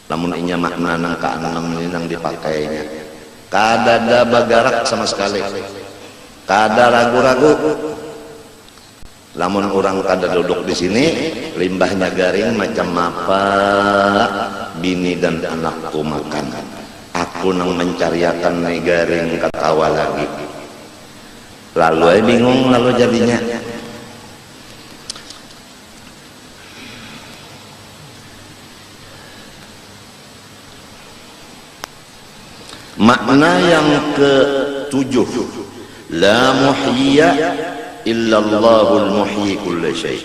lamun inya makna nang keenam ini nang dipakainya kadada bagarak sama sekali, kada ragu-ragu. Lamun orang kada duduk di sini limbahnya garing macam apa bini dan anakku makan, aku nang mencariakan nih garing ketawa lagi, lalu bingung lalu jadinya. Makna yang ke-7, la muhyiya illallahul muhyi kulli syai.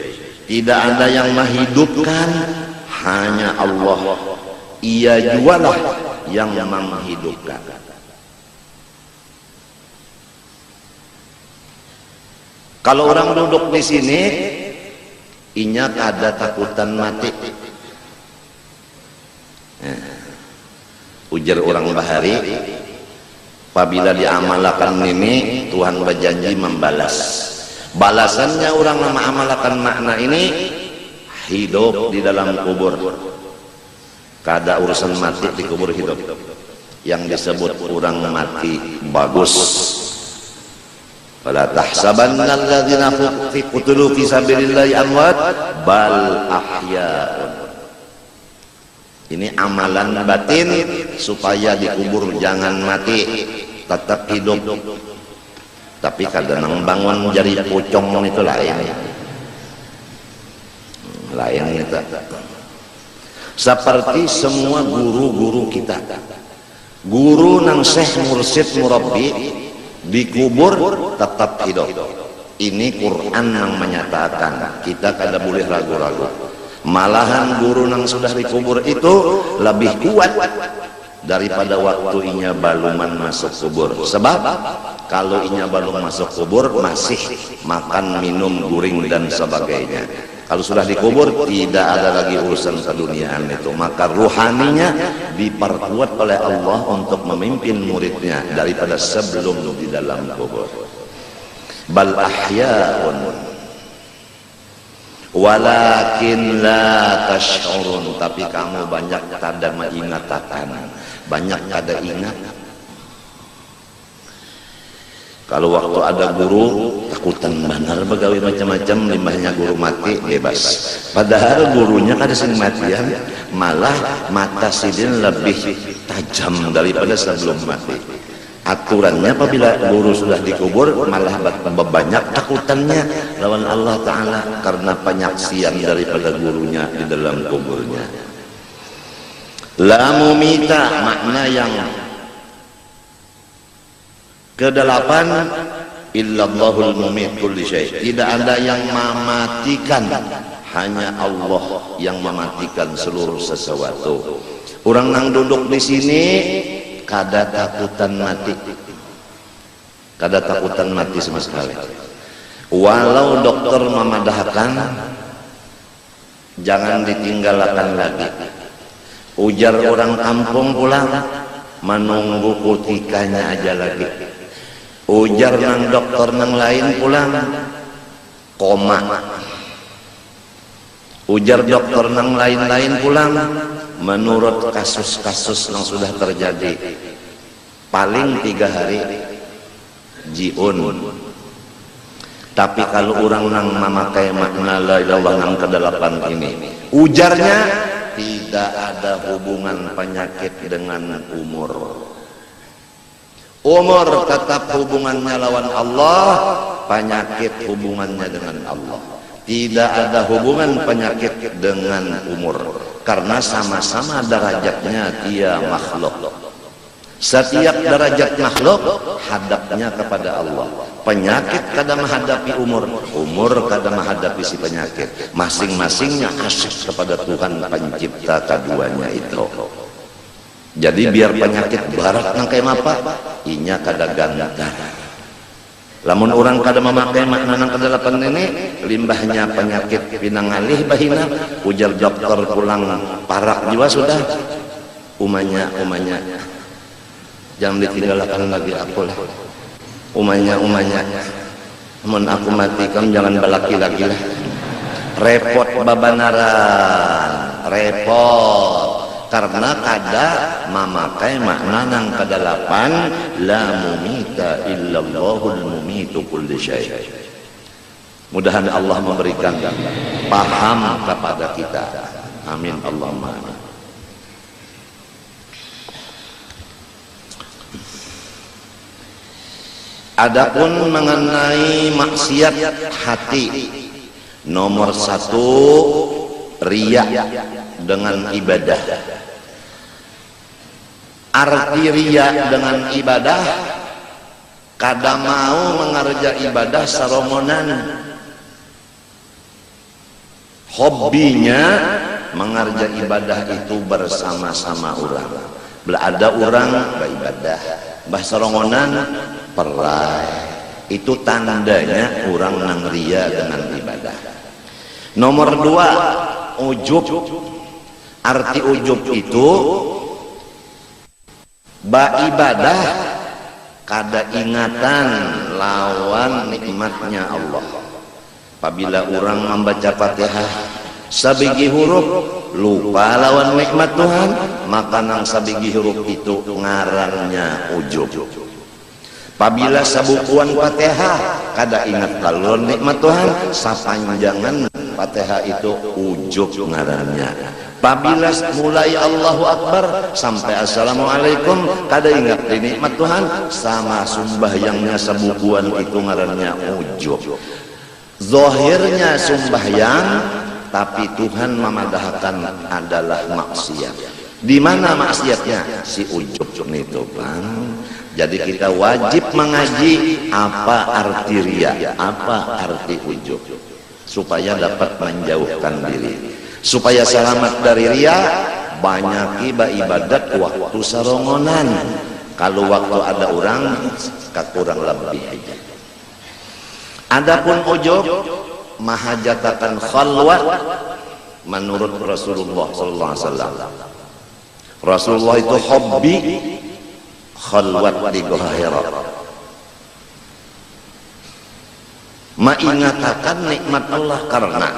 Tidak ada yang menghidupkan, hanya Allah. Ia jualah yang menghidupkan. Kalau orang duduk di sini, inya kada takutan mati. Ujar orang bahari, apabila diamalkan ini Tuhan berjanji membalas. Balasannya orang mengamalkan makna ini hidup di dalam kubur. Kada urusan mati di kubur hidup. Yang disebut orang mati bagus. Fala tahsabanna alladzina qutilu fi sabilillahi amwat bal ahya'un. Ini amalan batin supaya dikubur jangan mati, tetap hidup. Tapi kadang bangun jadi pocong itu lain. Lain itu. Seperti semua guru-guru kita. Guru nang syekh mursyid murabbi dikubur tetap hidup. Ini Quran yang menyatakan, kita kada boleh ragu-ragu. Malahan guru yang sudah dikubur itu lebih kuat daripada waktu inya baluman masuk kubur. Sebab kalau inya balum masuk kubur masih makan, minum, guring dan sebagainya. Kalau sudah dikubur tidak ada lagi urusan keduniaan itu. Maka ruhaninya diperkuat oleh Allah untuk memimpin muridnya daripada sebelum di dalam kubur. Bal ahya'un walakin la tash'urun, tapi kamu banyak kada mengingatakan, banyak kada ingat. Kalau waktu ada guru takutan benar begawi macam-macam, limbahnya guru mati bebas. Padahal gurunya kada sing matian, malah mata sidin lebih tajam daripada sebelum mati. Aturannya apabila guru sudah dikubur malah banyak takutannya lawan Allah Ta'ala karena penyaksian daripada gurunya di dalam kuburnya. La mumita, makna yang ke-8, illallahul mumit kulli syai. Tidak ada yang mematikan, hanya Allah yang mematikan seluruh sesuatu. Orang nang duduk di sini kada takutan mati, kada takutan mati sama sekali. Walau dokter memadahkan, jangan ditinggalkan lagi. Ujar orang kampung pulang, menunggu kutikanya aja lagi. Ujar nang dokter nang lain pulang, koma. Ujar dokter nang lain-lain pulang, menurut kasus-kasus yang sudah terjadi paling 3 hari jiun. Tapi kalau orang nang memakai makna la ilaha nang ke-8 ini, ujarnya tidak ada hubungan penyakit dengan umur. Umur tetap hubungannya lawan Allah, penyakit hubungannya dengan Allah. Tidak ada hubungan penyakit dengan umur, karena sama-sama derajatnya dia makhluk. Setiap derajat makhluk hadapnya kepada Allah. Penyakit kadang menghadapi umur, umur kadang menghadapi si penyakit. Masing-masingnya asyik kepada Tuhan pencipta keduanya itu. Jadi biar penyakit barat nang kayak apa, inya kada gantar. Lamun orang kada memakai makna nang ke-8 ini, limbahnya penyakit pinangalih bahina. Ujar dokter pulang parak jiwa sudah. Umanya jangan ditinggalkan lagi aku lah. Umanya mun aku mati kamu jangan balaki lagi lah. Repot babanaran, repot. karena kada memakai makna nang kedalapan la mumita illallahul mumitu kulli syai'. Mudahan Allah memberikan paham kepada kita. Amin Allahumma amin. Adapun mengenai maksiat hati, nomor 1 riya dengan ibadah. Arti riya dengan ibadah, kada mau mengerja ibadah saromonan, hobinya mengerja ibadah itu bersama-sama orang. Bila ada orang beribadah, bah saromonan perai, itu tandanya orang nang ria dengan ibadah. Nomor 2 ujub. Arti ujub itu ibadah kada ingatan lawan nikmatnya Allah. Apabila orang membaca Fatihah sabigi huruf lupa lawan nikmat Tuhan, maka nang sabigi huruf itu ngarannya ujub. Apabila sabukuan Fatihah kada ingat kalau nikmat Tuhan, sapanjangan Fatihah itu ujub ngarannya. Apabila mulai Allahu Akbar sampai Assalamualaikum kada ingat nikmat Tuhan, sama sembahyangnya sabukuan itu ngarannya ujub. Zahirnya sembahyang, tapi Tuhan memadahkan adalah maksiat. Di mana maksiatnya? Si ujub itu, Bang. Jadi kita wajib mengaji apa arti riya, apa arti ujub, supaya dapat menjauhkan diri, supaya selamat dari riya. Banyak ibadat waktu sarongonan, kalau waktu ada orang kurang lebih aja. Adapun ujub mahajatakan khalwat menurut Rasulullah sallallahu alaihi wasallam. Rasulullah itu hobi khalwat di Gua Hira, mengingatakan nikmat Allah, karena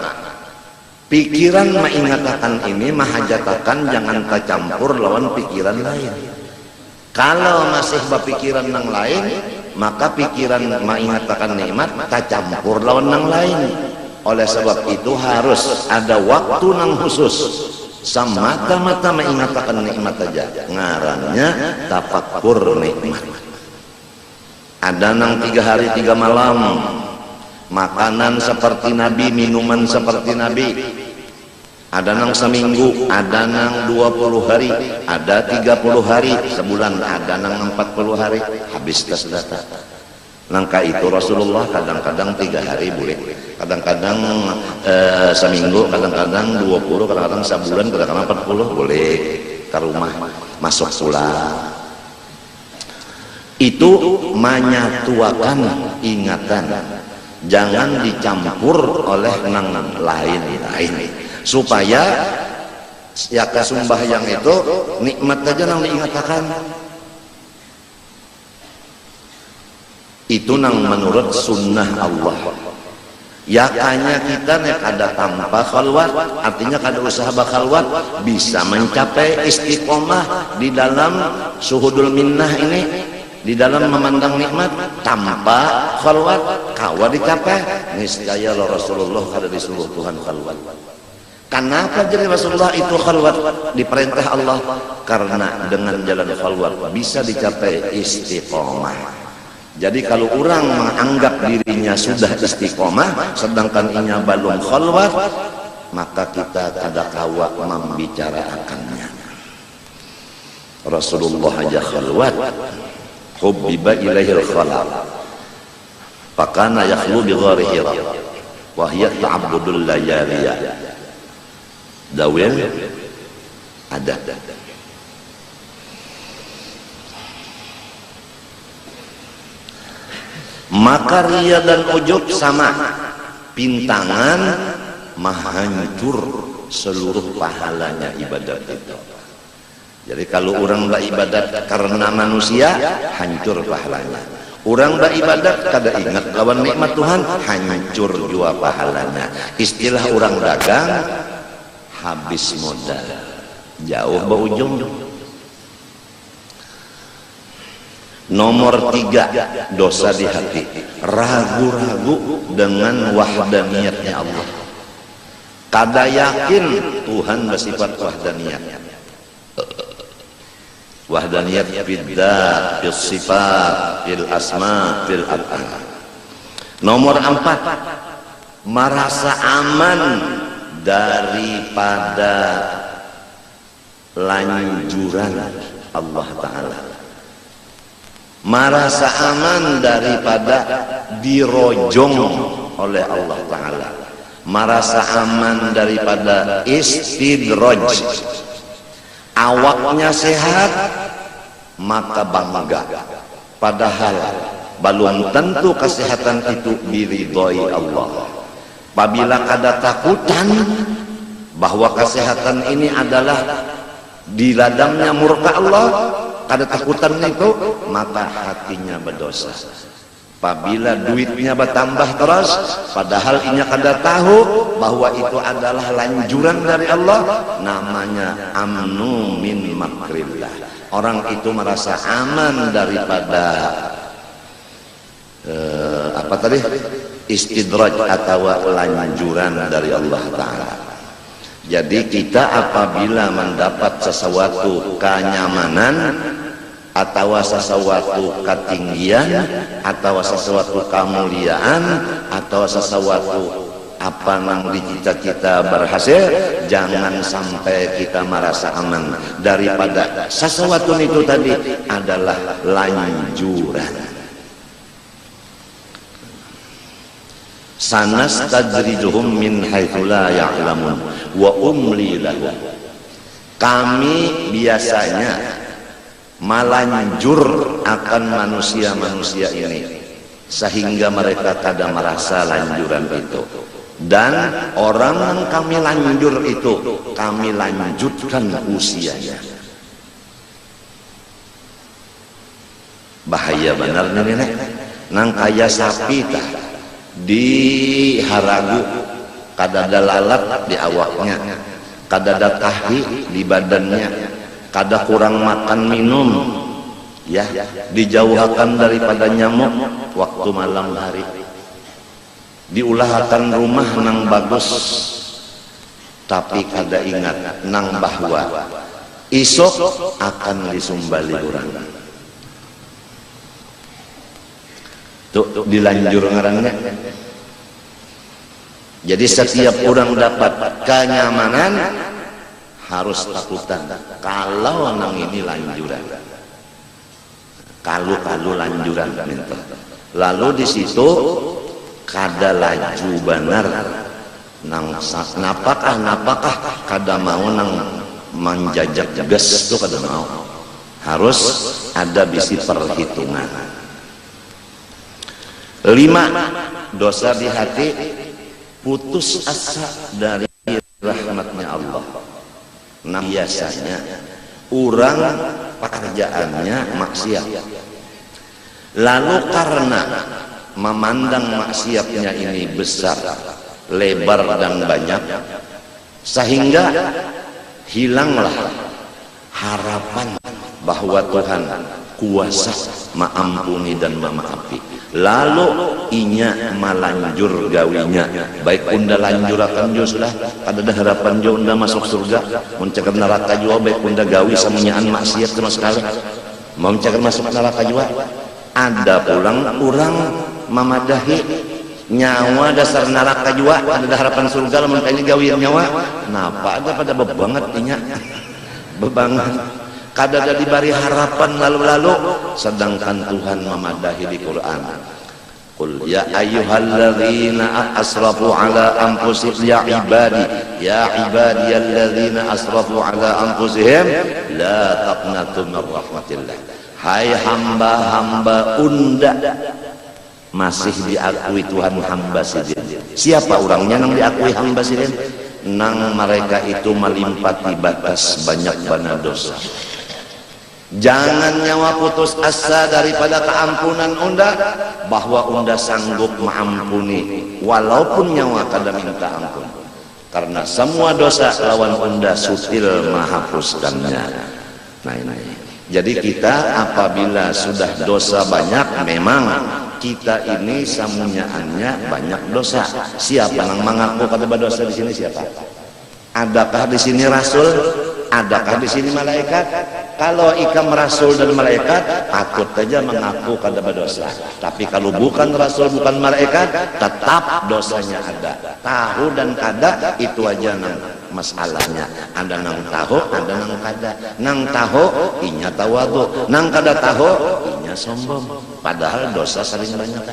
pikiran mengingatakan ini mahajatakan jangan tercampur lawan pikiran lain. Kalau masih berpikiran yang lain, maka pikiran mengingatakan nikmat tercampur lawan yang lain. Oleh sebab itu harus ada waktu yang khusus, semata-mata mengingatakan nikmat saja, ngarannya tafakkur nikmat. Ada nang 3 hari 3 malam makanan seperti Nabi, minuman seperti Nabi. Ada nang seminggu, ada nang 20 hari, ada 30 hari, sebulan, ada nang 40 hari, habis tes data. Langkah itu Rasulullah kadang-kadang 3 hari boleh, kadang-kadang seminggu, kadang-kadang 20, kadang-kadang sebulan, kadang-kadang 40 boleh ke rumah masuk pulang. Itu menyatuakan ingatan, jangan dicampur oleh nang lain-lain, supaya ya kesumbahyang itu nikmat aja nang diingatakan. Itu nang menurut sunnah Allah. Ya kanya kita nek ada tanpa khalwat, artinya kada usaha bakhalwat, bisa mencapai istiqomah di dalam suhudul minnah ini, di dalam memandang nikmat tanpa khalwat, kawa dicapai. Niscaya Rasulullah kada disuruh Tuhan khalwat. Kenapa jadi Rasulullah itu khalwat diperintah Allah? Karena dengan jalan khalwat bisa dicapai istiqomah. Jadi kalau orang menganggap dirinya sudah istiqomah sedangkan inya belum khalwat, maka kita kada kawa membicarakannya. Rasulullah aja khalwat, hubbiba ilaihil khalal, fakana yakhlu bi ghari Hira wa hiya ta'abbudul layaliya. Dawil ada. Maka riya dan ujub sama, pintangan menghancur seluruh pahalanya ibadat itu. Jadi kalau orang beribadat karena manusia, hancur pahalanya. Orang beribadat kada ingat lawan nikmat Tuhan, hancur jua pahalanya. Istilah orang dagang, habis modal. jauh berujung. Nomor 3, dosa di hati, ragu-ragu dengan wahdaniyatnya Allah. Kada yakin Tuhan bersifat wahdaniyat. Wahdaniyat fil dzat, fil sifat, fil asma, fil af'al. Nomor 4, merasa aman daripada lanjuran Allah Ta'ala, merasa aman daripada dirojong oleh Allah Ta'ala, merasa aman daripada istidraj. Awaknya sehat maka bangga, padahal belum tentu kesehatan itu diridhoi Allah. Apabila ada takutan bahwa kesehatan ini adalah diladamnya murka Allah, ada takutan itu, maka hatinya berdosa. Apabila duitnya bertambah terus, padahal inya kada tahu bahwa itu adalah lanjuran dari Allah, namanya amnu min makrillah. Orang itu merasa aman daripada apa tadi? Istidraj atau lanjuran dari Allah Ta'ala. Jadi kita apabila mendapat sesuatu kenyamanan atau sesuatu ketinggian atau sesuatu kemuliaan atau sesuatu apa yang dicita-cita berhasil, jangan sampai kita merasa aman daripada sesuatu itu tadi adalah lanjuran. Sanastadrijuhum min haitsu la ya'lamun wa umli lahum. Kami biasanya melanjur akan manusia-manusia ini sehingga mereka kada merasa lanjuran itu, dan orang yang kami lanjur itu kami lanjutkan usianya. Bahaya benar nih nenek, nang kaya sapi tah di haragu, kada ada lalat di awaknya, kada ada tahi di badannya, kada kurang makan minum, ya, dijauhkan daripada nyamuk waktu malam hari, diulahkan rumah nang bagus, tapi kada ingat nang bahwa isok akan disumbali orang. Tuh dilanjur ngarannya. Jadi setiap orang dapat kenyamanan harus takutan kalau nang ini lanjuran, kalau lanjuran minta. Lalu di situ kada laju benar nang napakah kada mau nang menjajak gas itu kada mau, harus ada bisi perhitungan. 5, dosa di hati, putus asa dari rahmatnya Allah. Nah biasanya orang pekerjaannya maksiat, lalu karena memandang maksiatnya ini besar, lebar dan banyak, sehingga hilanglah harapan bahwa Tuhan kuasa mengampuni dan memaafi. Lalu inya malanjur gawinya, baik unda lanjurakan jo sudah, kada ada harapan jo unda masuk surga, mencegah neraka jua, baik unda gawi samunyaan maksiat sama sekali, mau mencegah masuk neraka jua. Ada pulang orang memadahi nyawa dasar neraka jua, kada ada harapan surga, lamun kayaknya gawi nyawa, napa ada pada bebanget inya, bebanget. Kada ada diberi harapan lalu-lalu, sedangkan Tuhan memadahi di Quran. Qul ya ayyuhalladzina asrafu ala anfusihim ya ibadiyalladzina asrafu ala anfusihim la taqnatu min rahmatillah. Hai hamba-hamba unda masih diakui Tuhan hamba sidin. Siapa orangnya yang diakui hamba sidin? Nang mereka itu melimpati batas banyak bana dosa. Jangan nyawa putus asa daripada keampunan unda, bahwa unda sanggup mengampuni walaupun nyawa kada minta ampun. karena semua dosa lawan unda sutil menghapuskannya. Nah ini, jadi kita apabila sudah dosa banyak, memang kita ini samunyaannya banyak dosa. Siapa yang mengaku kata dosa di sini? Siapa? Adakah di sini rasul? Adakah di sini malaikat? Kalau ikam rasul dan malaikat, patut saja mengaku kada berdosa. Tapi kalau bukan rasul, bukan malaikat, tetap dosanya ada. Tahu dan kada itu aja nang masalahnya. Ada nang tahu, ada nang kada. Nang tahu inya tawadu, nang kada tahu inya sombong. Padahal dosa saling banyak.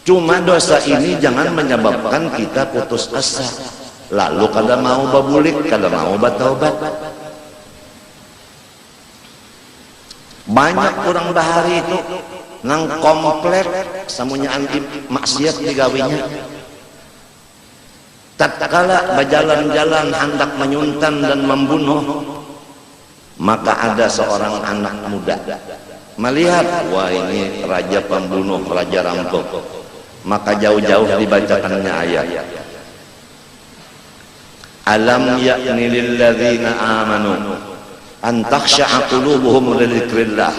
Cuma dosa ini jangan menyebabkan kita putus asa. Lalu kada mau babulik, kada mau bataubat. Banyak orang bahari itu nang komplek samunyaan maksiat digawinya. Tatkala berjalan-jalan hendak menyuntan dan membunuh, maka ada seorang anak muda melihat, wah ini raja pembunuh, raja rampok. Maka jauh-jauh dibacakannya ayat, alam ya'ni lil ladzina amanu an takhsha'a qulubuhum li dzikrillah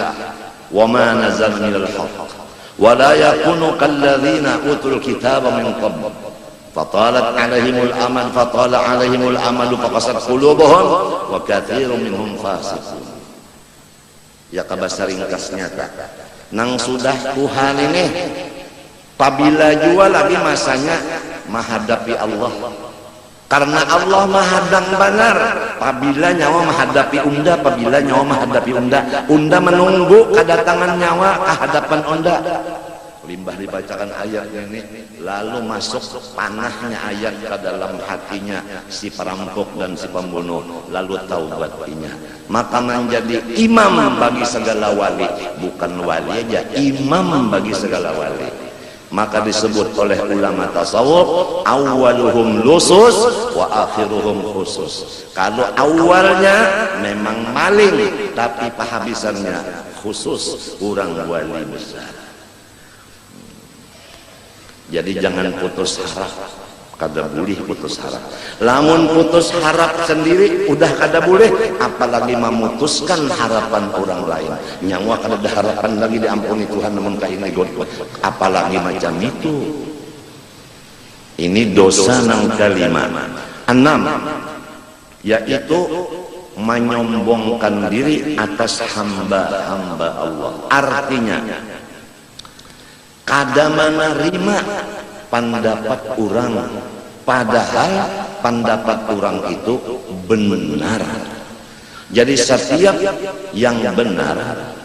wa ma nazala minal haqq wa la yakunu kal ladzina utul kitaba min qabl fatalat 'alaihimul amalu faqasat qulubuhum wa katsirun minhum fasiqun. Ya kabasa ringkasnya nang sudah Tuhan ini apabila jua lagi masanya menghadapi Allah. Karena Allah mahadang benar. Apabila nyawa menghadapi unda, apabila nyawa menghadapi unda menunggu kedatangan nyawa ke hadapan unda. Limbah dibacakan ayat ini, lalu masuk panahnya ayat ke dalam hatinya si perampok dan si pembunuh, lalu taubatinya. Maka menjadi imam bagi segala wali, bukan wali aja, imam bagi segala wali. Maka disebut oleh ulama tasawuf, awaluhum lusus wa akhiruhum khusus. Kalau awalnya memang maling, tapi penghabisannya khusus, orang wali besar. Jadi jangan putus harap, kada boleh putus harap. Lamun putus harap sendiri udah kada boleh, apalagi memutuskan harapan orang lain. Nyawa kada ada harapan lagi diampuni Tuhan namun kaini god, apalagi macam itu. Ini dosa nang kelima. 6, yaitu menyombongkan diri atas hamba-hamba Allah. Artinya kada menerima pendapat orang, padahal pendapat orang itu benar. Jadi setiap yang benar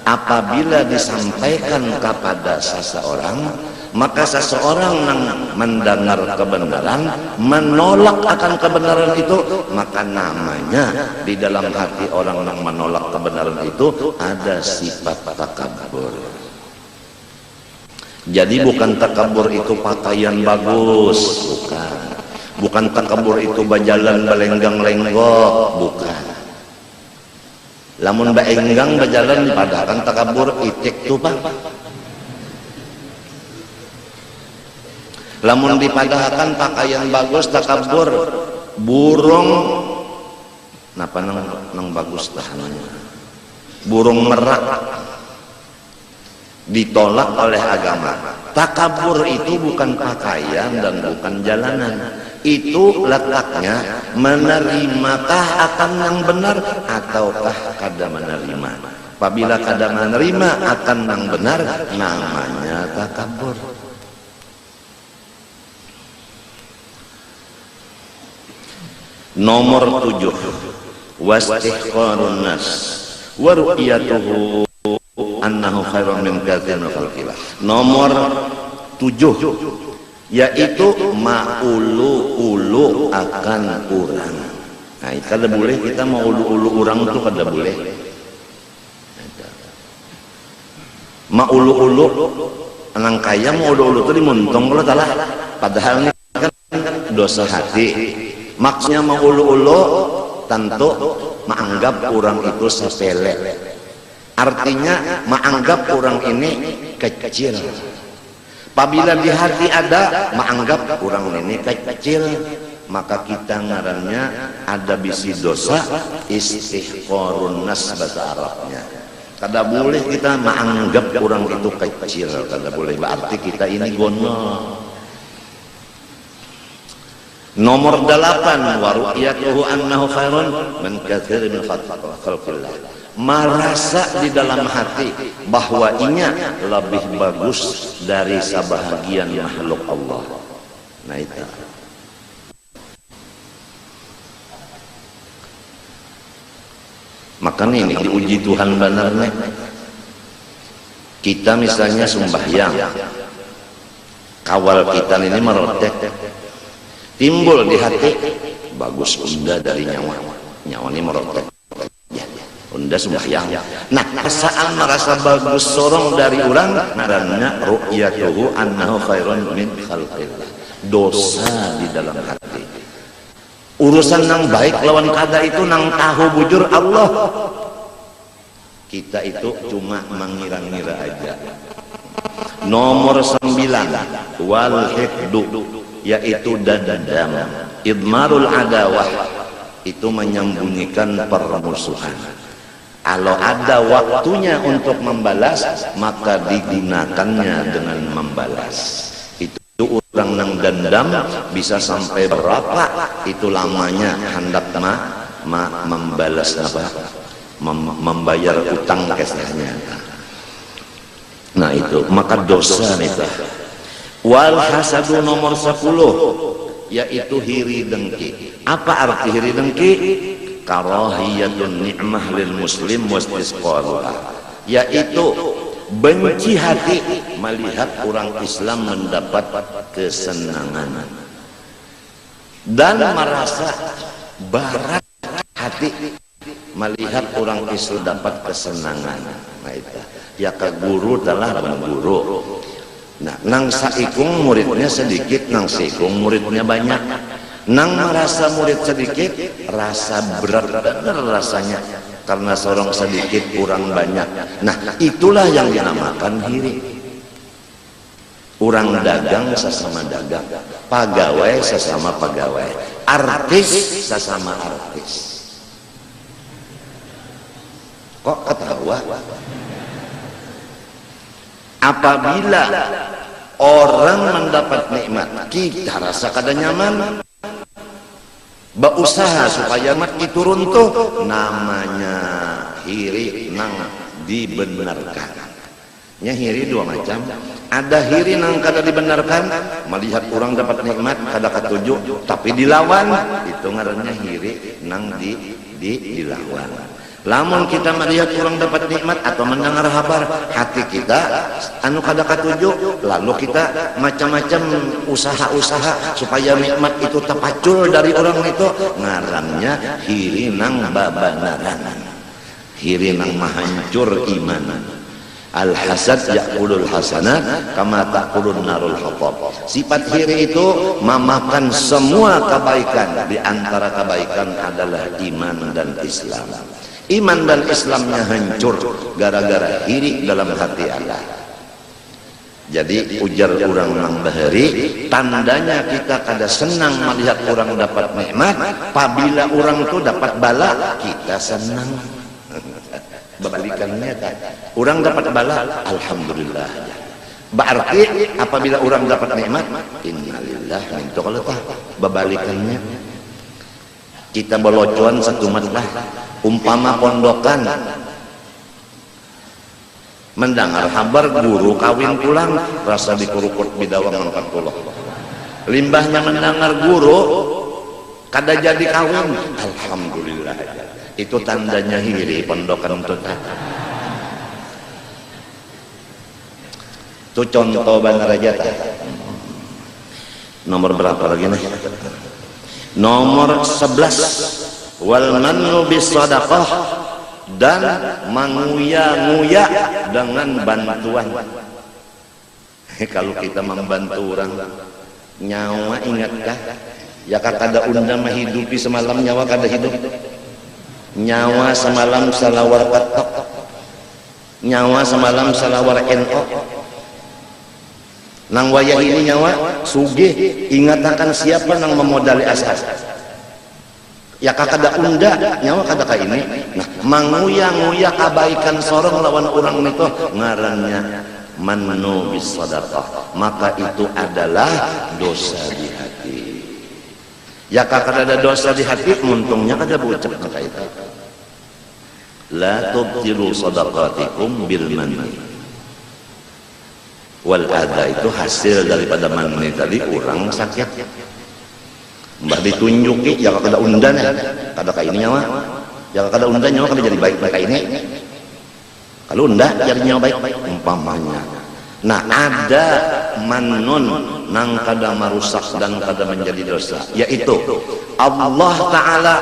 apabila disampaikan kepada seseorang, maka seseorang yang mendengar kebenaran menolak akan kebenaran itu, maka namanya di dalam hati orang yang menolak kebenaran itu ada sifat takabur. Jadi bukan takabur itu pakaian bagus, bukan. Bukan takabur itu berjalan belenggang-lenggok, bukan. Lamun baenggang berjalan padahal takabur itik tuh Pak. Lamun dipadahkan pakaian bagus takabur, burung napa nang bagus tahanannya. Burung merak ditolak oleh agama. Takabur itu bukan pakaian dan bukan jalanan. Itu letaknya menerimakah akan yang benar ataukah kada menerima. Apabila kada menerima akan yang benar, namanya takabur. Nomor 7, wastihqarun nas wa ru'yatuhu annahu khairun min katsirin min khalqillah. Nomor 7, yaitu maulu-ulu akan orang. Nah, itu kada boleh kita mau ulu-ulu orang itu kada boleh. Maulu-ulu anang kaya mau ulu-ulu itu dimuntong kalau salah. Padahal ini kan dosa hati. Maksudnya mau ulu-ulu tentu menganggap orang itu sepele. Artinya menganggap orang ini kecil. Apabila di hati ada menganggap orang ini kecil. maka kita ngarannya ada bisi dosa istihqarun nas bahasa Arabnya. Kada boleh kita menganggap orang itu kecil, kada boleh, berarti kita ini gono. Nomor 8, wa ru'yatuhu annahu khairun min katsirin min khalqillah. Merasa di dalam hati bahwa inya lebih bagus dari sebahagian makhluk Allah. Nah itu. Makanya ini diuji Tuhan benarnya. Kita misalnya sembahyang, kawal kita ini merotek, timbul di hati bagus unda dari nyawa ini merotek ya, unda sembahyang. Nah perasaan merasa bagus sorong dari orang ngaranna ru'yatuhu annahu khairun min khalqillah, dosa di dalam hati. Urusan nang baik lawan kada itu nang tahu bujur Allah, kita itu cuma mengira-ngira aja. Nomor 9, wal hikdu, yaitu dendam, idmarul adawah, itu menyembunyikan permusuhan. Kalau ada waktunya untuk membalas, maka digunakannya dengan membalas. Itu orang nang dendam bisa sampai berapa itu lamanya hendak membalas apa, membayar utang kesehnya. Nah itu maka dosa itu. Wal hasadu nomor 10, yaitu hiri dengki. Apa arti hiri dengki? Karahiyatun ni'mah lil muslim wastisqaluha, yaitu benci hati melihat orang Islam mendapat kesenangan dan merasa barat hati melihat orang Islam dapat kesenangan. Nah itu ya ke guru telah guru. Nah nang saikung muridnya sedikit, nang saikung muridnya banyak. Nang merasa murid sedikit, rasa berat benar rasanya karena seorang sedikit kurang banyak. Nah itulah yang dinamakan hiri. Orang dagang sesama dagang, pegawai sesama pegawai, artis sesama artis. Kok ketawa? Apabila orang mendapat nikmat, kita rasa kada nyaman, berusaha supaya nikmat itu runtuh, namanya hiri nang dibenarkan. Nya hiri dua macam. Ada hiri nang kada dibenarkan, melihat orang dapat nikmat kada katuju, tapi dilawan, itu ngarannya hiri nang dilawan. Lamun kita melihat orang dapat nikmat atau mendengar kabar, hati kita anu kada katuju, lalu kita macam-macam usaha-usaha supaya nikmat itu terpacul dari orang itu, ngarannya hiri nang babanaran, hiri nang mahancur iman. Al-hasad ya'kulul hasanat kama ta'kulun narul hatab. Sifat hiri itu memakan semua kebaikan, di antara kebaikan adalah iman dan Islam. Iman dan Islamnya hancur gara-gara hiri dalam hati Allah. Jadi ujar orang nang bahari, tandanya kita kada senang melihat orang dapat nikmat. Apabila orang itu dapat bala, kita senang. Balikannya kan, orang dapat bala, alhamdulillah. Berarti apabila orang dapat nikmat, innalillah, itu kalau tak berbalikannya. Kita belocuan satu matlah, umpama pondokan mendengar kabar guru kawin pulang, rasa dikurukut bidawang 40. Limbahnya mendengar guru kada jadi kawin, alhamdulillah. Itu tandanya hiri pondokan itu. Itu contoh benar aja. Nomor berapa lagi nih? Nomor 11, wal mannu bis sadaqah, dan menguya-nguya dengan bantuan. Kalau kita membantu orang, nyawa ingatkah? Ya kada unda menghidupi semalam nyawa kada hidup. Nyawa semalam salawar katok, nyawa semalam salawar NO. nang wayah ini nyawa sugih ingat akan siapa nang memodali asas ya kakada unda nyawa kada ka ini. Nah manguyang-uyah kabaikan sorong lawan orang itu ngarannya mannu bis sadaqah, maka itu adalah dosa di hati. Ya kakada ada dosa di hati untungnya kada bucap maka itu la tubtilu sadaqatikum bil manni wal adha, itu hasil daripada manni tadi orang sakit mbah ditunjuki ya kada undan ya kada ka ini nyawa ya kada undan nyawa kada jadi baik baik ini kalau undan jadi nyawa baik umpamanya. Nah ada manun nang kada merusak dan kada menjadi dosa, yaitu Allah Ta'ala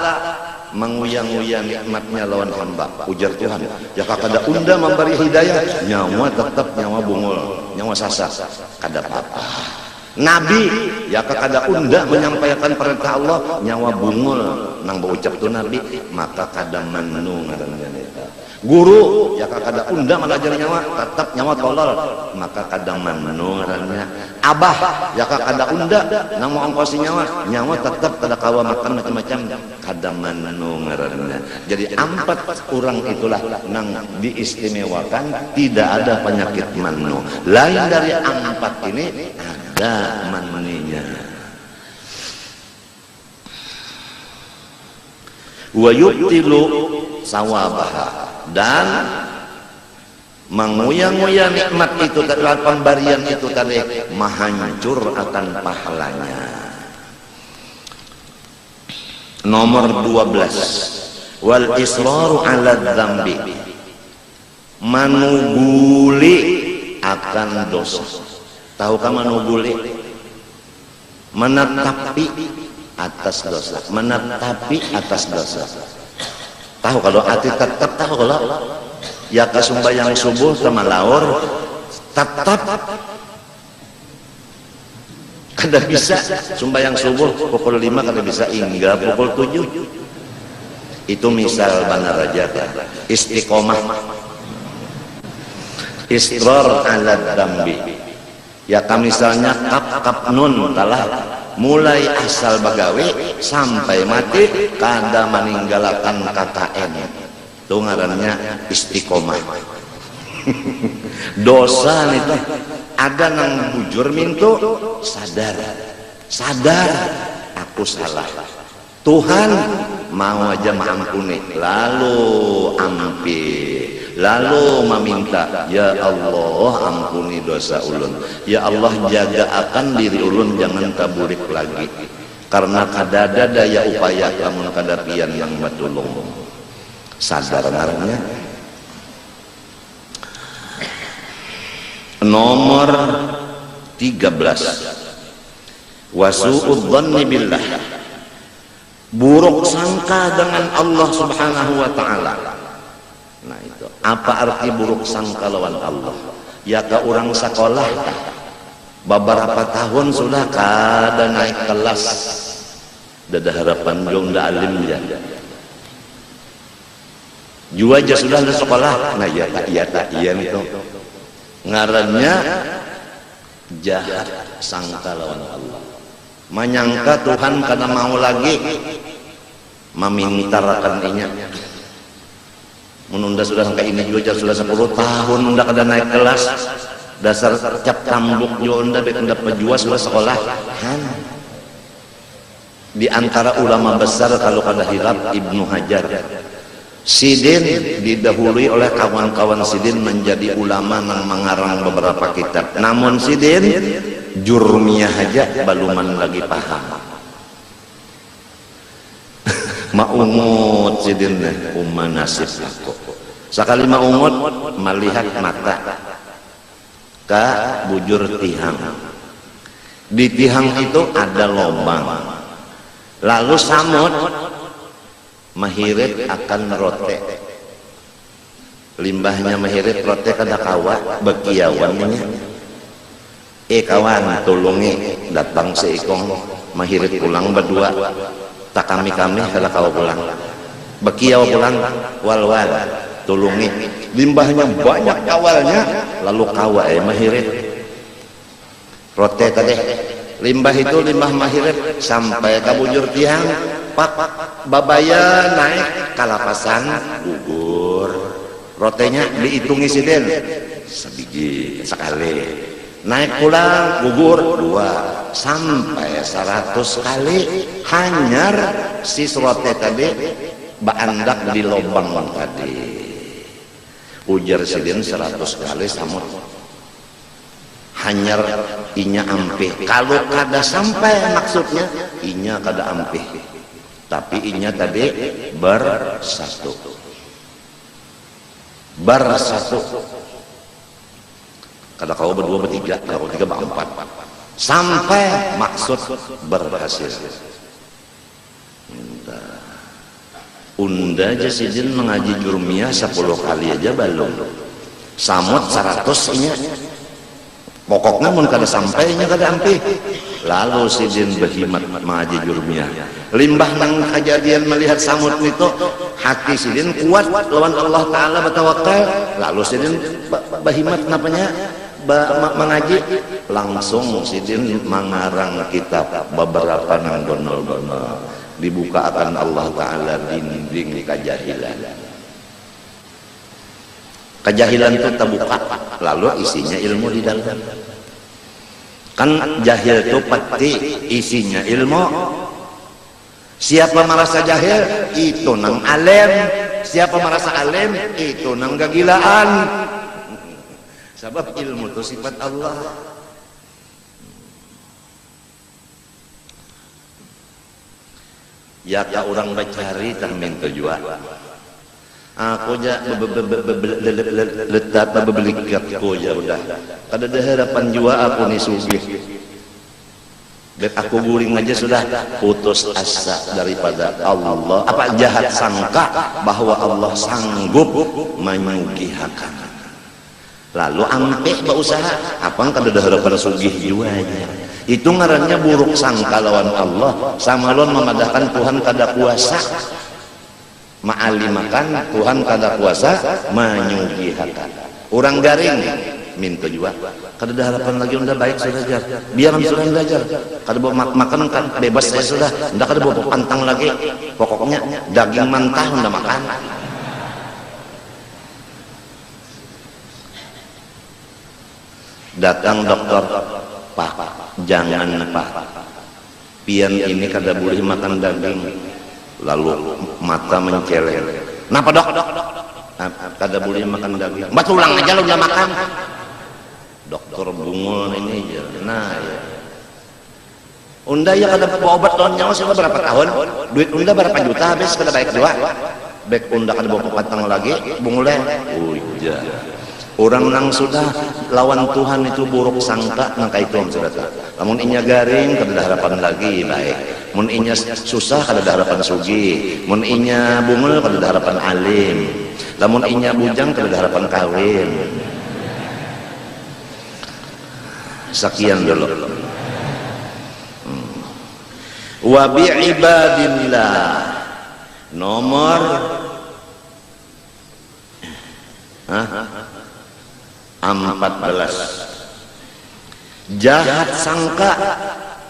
menguyang-uyang nikmatnya lawan hamba. Ujar Tuhan ya kada unda memberi hidayah nyawa tetap nyawa bungul nyawa sasak kada apa-apa. Nabi ya kada unda menyampaikan perintah Allah nyawa bungul nang berucap tu Nabi maka kada manu ngaranna eta. Guru ya kada unda mengajar nyawa tetap nyawa tolol maka kada manu ngaranna. Abah ya kada unda nang mau ongkosi nyawa tetap kada kawa makan macam-macam kada manu ngaranna. Jadi empat orang itulah nang diistimewakan tidak ada penyakit manu. Lain dari empat ini ada manninya. Wa yubtilu sawabaha, dan menguyang-uyang nikmat itu dan pemberian itu tadi menghancur akan pahalanya. Nomor 12 wal israru ala dzambi, manuguli akan dosa. Tahukah manuguli? Menetapi atas dosa, menetapi atas dosa. Tahu kalau hati tetap tahu kalau ya kasumbayang subuh sama laur tetap kada bisa sumbayang subuh pukul 5 kada bisa hingga pukul 7. Itu misal benar aja istiqomah israr ala dambi. Ya misalnya kap nun talah mulai asal bagawe sampai mati kada meninggalkan KKN, itu ngarannya istiqomah. Dosa itu ada nang bujur mintu sadar aku salah, Tuhan mau aja mengampuni lalu ampi lalu meminta ya Allah ampuni dosa ulun, ya Allah jaga akan diri ulun jangan kaburik lagi karena kadada daya upaya lamun kada pian yang batulung. Sadar ngarannya. Nomor 13 wasu'ud dhanni billah, buruk sangka dengan Allah Subhanahu wa ta'ala. Nah itu apa arti buruk sangka lawan Allah? Ya ke orang sekolah beberapa tahun sudah kada naik kelas, dada harapan jong da alim ya jua aja sudah ada sekolah. Nah ya tak iya itu ngarannya jahat sangka lawan Allah, menyangka Tuhan kada mau lagi memintarkan inya. Menunda sudah sampai ini juga sudah 10 tahun unda kada naik kelas, dasar cap tambuk juga unda unda pejuas sudah sekolah. Di antara ulama besar kalau kada hilap Ibnu Hajar. Sidin didahului oleh kawan-kawan Sidin menjadi ulama yang mengarang beberapa kitab. Namun Sidin jurmiyah aja baluman lagi paham. Maungut Sidin nasib aku. Sekali maungut melihat mata ke bujur tihang. Di tihang itu ada lubang. Lalu samut mahirit akan rote. Limbahnya mahirit rote kada kawa bekiawannya. Kawan tulungi datang seikong mahirit pulang berdua. Tak kami kada kawa pulang. Bekiaw pulang wal tulungi. Limbahnya banyak awalnya lalu kawa mahirit. rote tadi limbah itu limbah mahirep sampai ka bujur tiang pak babaya naik kalapasan gugur rotenya dihitungi siden sebiji sekali naik pulang gugur 2 sampai 100 kali hanyar si rote tadi baandak di lubang tadi ujar siden 100 kali samut hanyar inya ampih kalau kada sampai maksudnya inya kada ampih tapi inya tadi bersatu kada kau berdua bertiga kalau bertiga berempat sampai maksud berhasil. Unda aja sidin mengaji jurmiyah 10 kali aja belum samut 100 inya pokoknya mun kada sampainya kada ampih lalu sidin berhimat mengaji jurmiyah limbah nang kejadian melihat samut itu hati sidin kuat lawan Allah Ta'ala bertawakal lalu sidin berhimat napanya mengaji langsung sidin mengarang kitab beberapa nang donol-donol dibuka akan Allah Ta'ala dinding kejahilan itu terbuka lalu isinya ilmu di dalam kan jahil itu pasti isinya ilmu siapa merasa jahil itu nang alim siapa merasa alim itu nang kegilaan sebab ilmu itu sifat Allah. Ya ka orang bacari tah minta jua aku ja letat bebelikat ko ja udah kada ada harapan jua aku ni sugih bek aku guring aja sudah putus asa daripada Allah apa jahat sangka bahwa Allah sanggup menyugihakan lalu ampeh berusaha apa kada ada harapan sugih jua aja itu ngarannya buruk sangka lawan Allah sama lawan memadahkan Tuhan kada kuasa ma'alimakan Tuhan kada kuasa menyugihakan orang garing minta juga kada ada harapan lagi udah baik sudah jar biar sudah belajar kada bawa makan kan bebas saya sudah ndak kada bawa pantang lagi pokoknya daging mentah udah makan datang dokter pak jangan pak pian ini kada boleh makan daging lalu mata menceleng kenapa dok kada boleh makan daging mbak ulang aja lo udah makan dokter bungul ini aja nah ya unda ya kada bawa obat lawan nyawa sudah berapa tahun duit unda berapa juta habis kada baik juga baik unda kada bawa pepatang lagi bungulnya uja orang nang sudah lawan Tuhan itu buruk sangka nang kaitu sudah namun inya garing kada ada harapan lagi baik mun inya susah kada ada harapan sugi mun inya bungul kada ada harapan alim lamun inya bujang kada ada harapan kawin sekian dulu wa bi ibadillah nomor 14 jahat sangka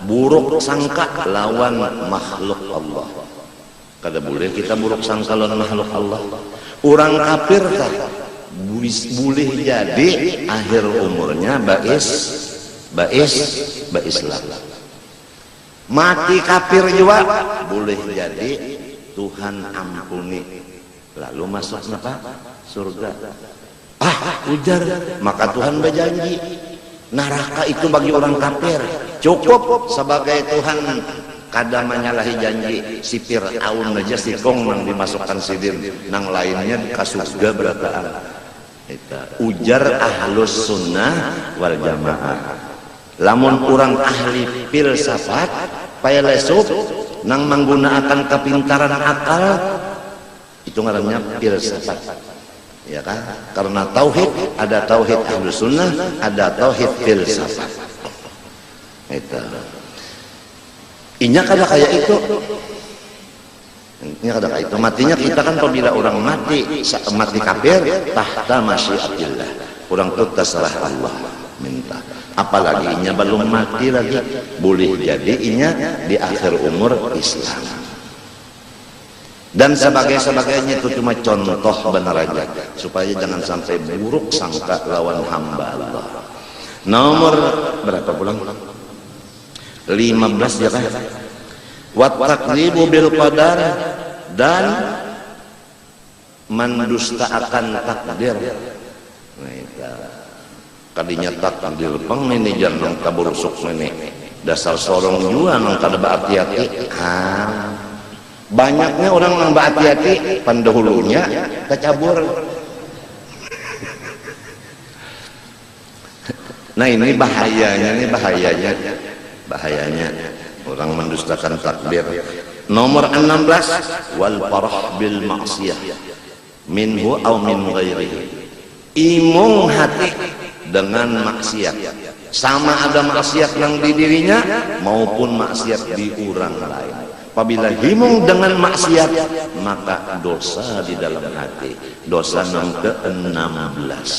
buruk sangka lawan makhluk Allah kada boleh kita buruk sangka lawan makhluk Allah orang kafir tak boleh jadi akhir umurnya Islam mati kafir juga boleh jadi Tuhan ampuni lalu masuk apa surga ujar maka Tuhan berjanji neraka itu bagi orang kafir cukup sebagai Tuhan kada menyalahi janji si Fir'aun aja si kong nang dimasukkan sidin nang lainnya ke surga berataan ujar ahlus sunnah wal jamaah lamun orang ahli filsafat paya lesup nang menggunakan kepintaran akal itu ngarannya filsafat ya kan karena tauhid ada tauhid ahlus sunnah ada tauhid filsafat itu inya kada kayak itu inya kada kayak itu matinya kita kan apabila orang mati kafir tahta masyiatillah orang itu terserah Allah minta apalagi inya belum mati lagi, boleh jadi inya di akhir umur Islam. Dan sebagainya itu cuma contoh benar aja, supaya jangan sampai buruk sangka lawan hamba Allah. Nomor berapa pulang? 15 ya kan? Wa takdzibu bil qadar, dan mendustakan takdir. Nah, itu kadinya takdir peng ini jangan kaburusuk ini dasar sorong juga nang kada hati-hati. Banyaknya orang nang hati-hati pendahulunya kecabur. Nah ini bahayanya orang mendustakan takdir. Nomor 16, wal farah bil ma'siyah minhu aw min ghairihi. Imung hati dengan maksiat, sama ada maksiat yang di dirinya maupun maksiat di orang lain. Apabila himung dengan maksiat, maka dosa di dalam hati. Dosa yang ke-16.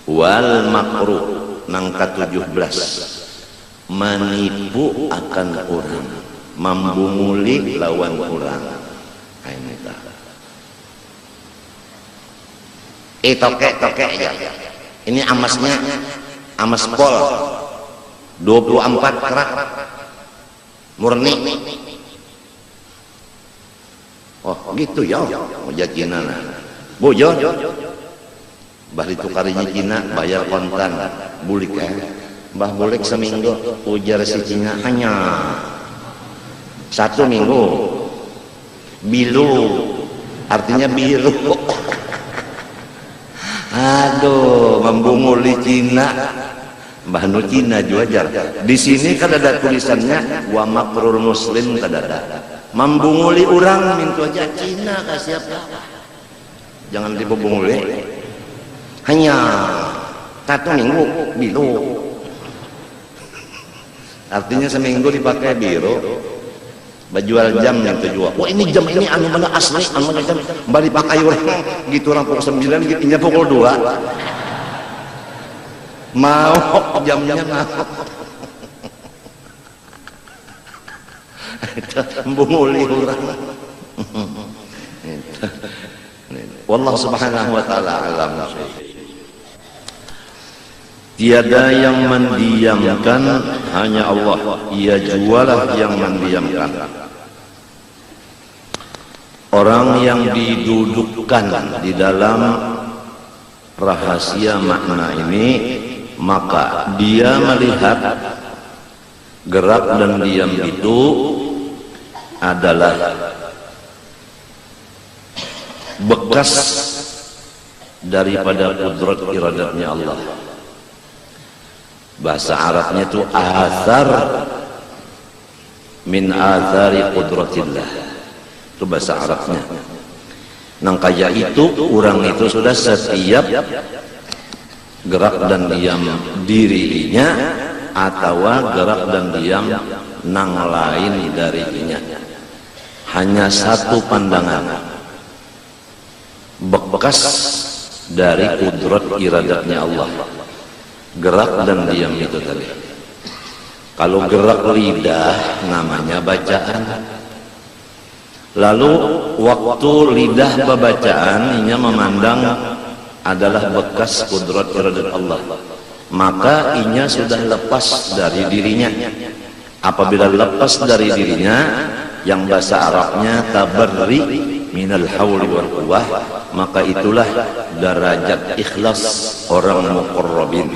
Wal makruh nang ke-17, menipu akan orang, membunguli lawan orang. Ini tokek ya. Ini amasnya amas pol 24 kerak murni. Oh gitu ya, jajina bojor bah ditukarinya Cina bayar kontan bulik bah bulik seminggu ujar si Cina hanya 1 minggu bilu, artinya biru. Aduh, membunguli Cina, mbah nu Cina juajar. Di sini kan ada tulisannya wa makrul muslim kada ada. Membunguli orang mintu aja Cina kasih apa? Jangan dibunguli. Hanya 1 minggu biru. Artinya seminggu dipakai biru. Bajual jam yang terjual. Wah ini jam ini anu mana asli, anu mana jam balik pakai orang gitu orang pukul 9 gitu, inya pukul 2. Mau jamnya mau. Membunguli orang. Wallahu subhanahu wa ta'ala alam. Tiada yang mendiamkan, hanya Allah. Ia jualah yang mendiamkan. Orang yang didudukkan di dalam rahasia makna ini, maka dia melihat gerak dan diam itu adalah bekas daripada kudrat iradatnya Allah. Bahasa Arabnya itu athar min athari qudratillah. Itu bahasa Arabnya. Nang kaya itu orang itu sudah setiap gerak dan diam dirinya atau gerak dan diam nang lain darinya, hanya satu pandangan bekas dari kudrat iradatnya Allah. Gerak dan diam itu tadi. Kalau gerak lidah namanya bacaan. Lalu waktu lidah bacaan inya memandang adalah bekas kudrat iradat Allah, maka inya sudah lepas dari dirinya. Apabila lepas dari dirinya, yang bahasa Arabnya tabarri minal hauli wal quwwah, maka itulah derajat ikhlas orang muqarrabin.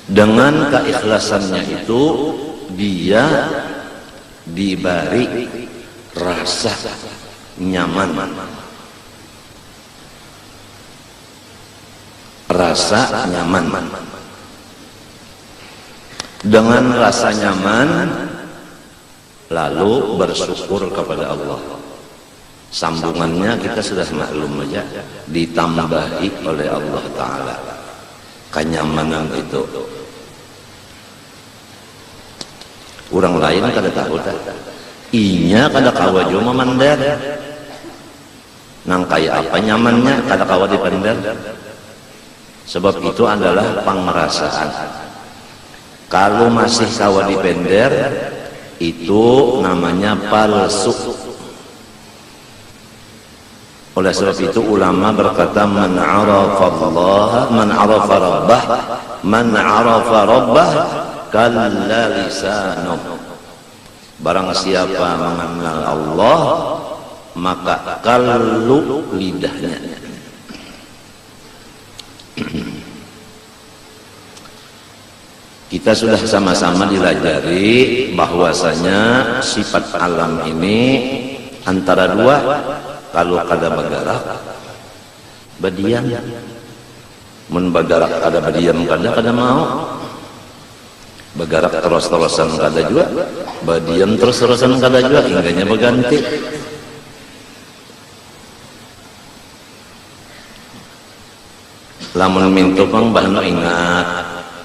Dengan keikhlasannya itu dia diberi rasa nyaman, rasa nyaman. Dengan rasa nyaman lalu bersyukur kepada Allah. Sambungannya kita sudah maklum aja, ditambahi oleh Allah Ta'ala kenyamanan itu. Orang lain kada tahu tak, inya kada kawa jo memandar. Nang kaya apa nyamannya kada kawa dipender. Sebab itu adalah pangmerasaan. Kalau masih kawa dipender, itu namanya palsu. Oleh sebab itu ulama berkata man arafa Allah, man arafa rabbah, man arafa rabbah kalla lisanuh. Barang siapa mengenal Allah, maka kallu lidahnya. Kita sudah sama-sama dilajari bahwasanya sifat alam ini antara dua. Kalau kada bagarak badiam, mun bagarak kada badiam kada mau. Bagarak terus-terusan kada juga, badiam terus-terusan kada juga, hingganya berganti. Lamun mintu pang bahno ingat,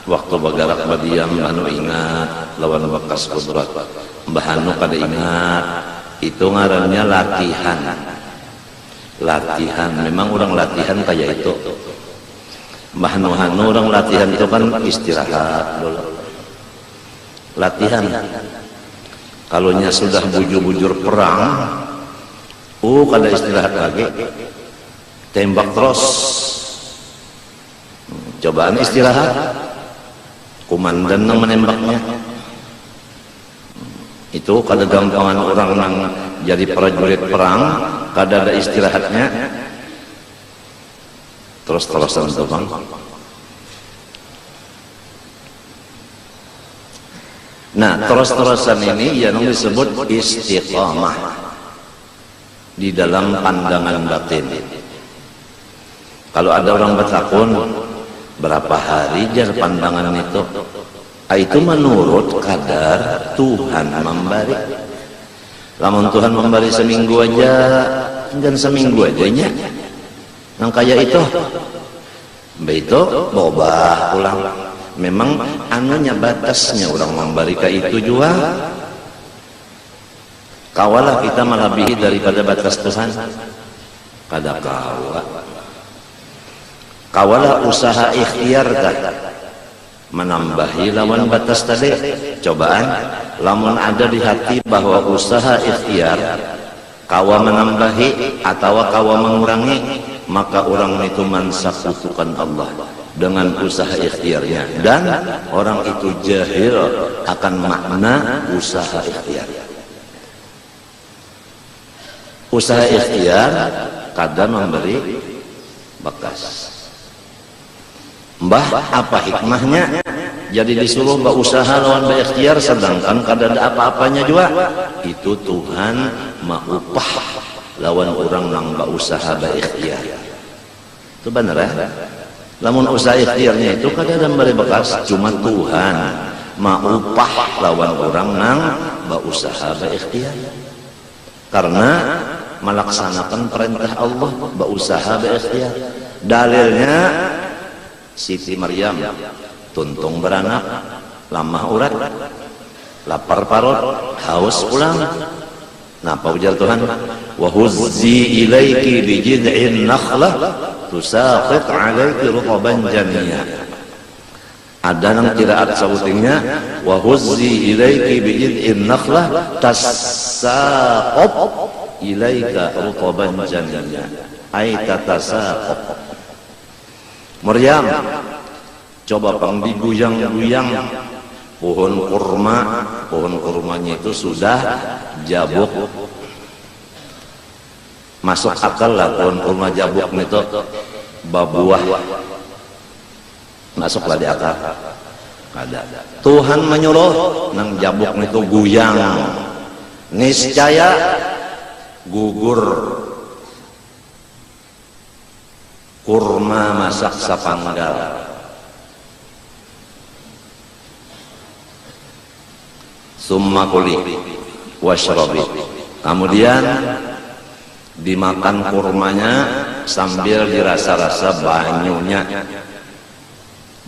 waktu bagarak badiam bahno ingat, lawan bekas kudrat bahno kada ingat. Itu ngarannya latihan. Latihan, memang orang latihan kayak itu. Bahno-hano orang latihan itu kan istirahat dulu. Latihan. Kalonya sudah bujur-bujur perang, kada istirahat lagi, tembak terus. Cobaan istirahat, komandan yang menembaknya. Itu kada gampangan orang nang jadi prajurit perang, kada ada istirahatnya, terus-terusan tuh bang. Nah, terus-terusan ini yang disebut istiqamah di dalam pandangan batin. Kalau ada orang bertakun, berapa hari jar pandangan itu? Itu menurut kadar Tuhan memberi. Lamun Tuhan memberi seminggu aja, dan seminggu aja nya. Yang kayak itu, bobah pulang. Memang anunya batasnya orang memberi ke itu juga. Kawalah kita melebihi daripada batas Tuhan. Kada kawalah usaha ikhtiar menambahi lawan batas tadi. Cobaan lamun ada di hati bahwa usaha ikhtiar kawa menambahi atau kawa mengurangi, maka orang itu mensekutukan Allah dengan usaha ikhtiarnya, dan orang itu jahil akan makna usaha ikhtiar. Usaha ikhtiar kadang memberi bekas. Mbah, apa hikmahnya? Jadi disuruh berusaha lawan berikhtiar, sedangkan kadang ada apa-apanya juga. Itu Tuhan mengupah lawan orang yang berusaha berikhtiar. Itu benar ya? Lamun usaha ikhtiarnya itu kadang ada memberi bekas, cuma Tuhan mengupah lawan orang yang berusaha berikhtiar. Karena melaksanakan perintah Allah, berusaha berikhtiar. Dalilnya Siti Maryam tuntung beranak, lamah urat, lapar parut, haus pulang. Napa ujar Tuhan? Wa huzzi ilaiki bi jid'in nakhlah tusaqit 'alaiki rutban janiyya. Ada nang qiraat sautingnya wa huzzi ilaiki bi jid'in nakhlah tasaqab ilaika rutban janiyya. Ai tatasaqab. Maryam, coba pang diguyang-guyang pohon kurmanya itu sudah jabuk. Masuk akal lah pohon kurma jabuk itu babuah, masuklah di akal. Ada. Tuhan menyuruh nang jabuk itu guyang, niscaya gugur. Kurma masak sapanggal. Summa kuli washrabi. Kemudian dimakan kurmanya sambil dirasa-rasa banyunya.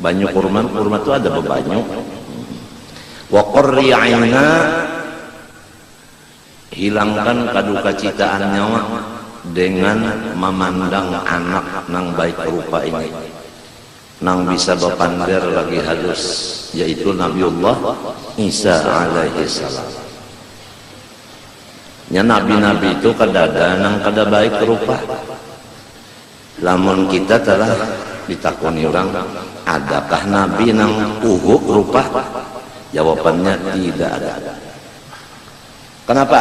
Banyu kurma itu ada bebanyu. Wa qurri 'aina, hilangkan kaduka citaan nyawa dengan memandang anak nang baik rupa ini, nang bisa bepander lagi halus, yaitu Nabiullah Isa alaihi salam. Nya nabi-nabi itu kadada nang kada baik rupa. Lamun kita telah ditakoni orang, adakah nabi nang uhuk rupa? Jawabannya tidak ada. Kenapa?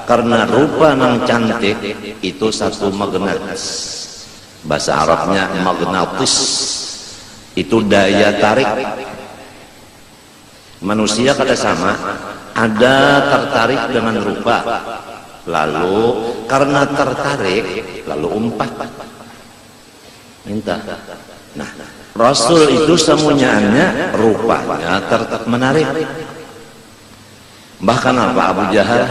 Karena rupa nang cantik itu satu magnet. Bahasa Arabnya magnetis. Itu daya tarik. Manusia kada sama, ada tertarik dengan rupa, lalu karena tertarik lalu umpat minta. Nah, Rasul itu semuanya rupanya menarik. Bahkan apa, Abu Jahal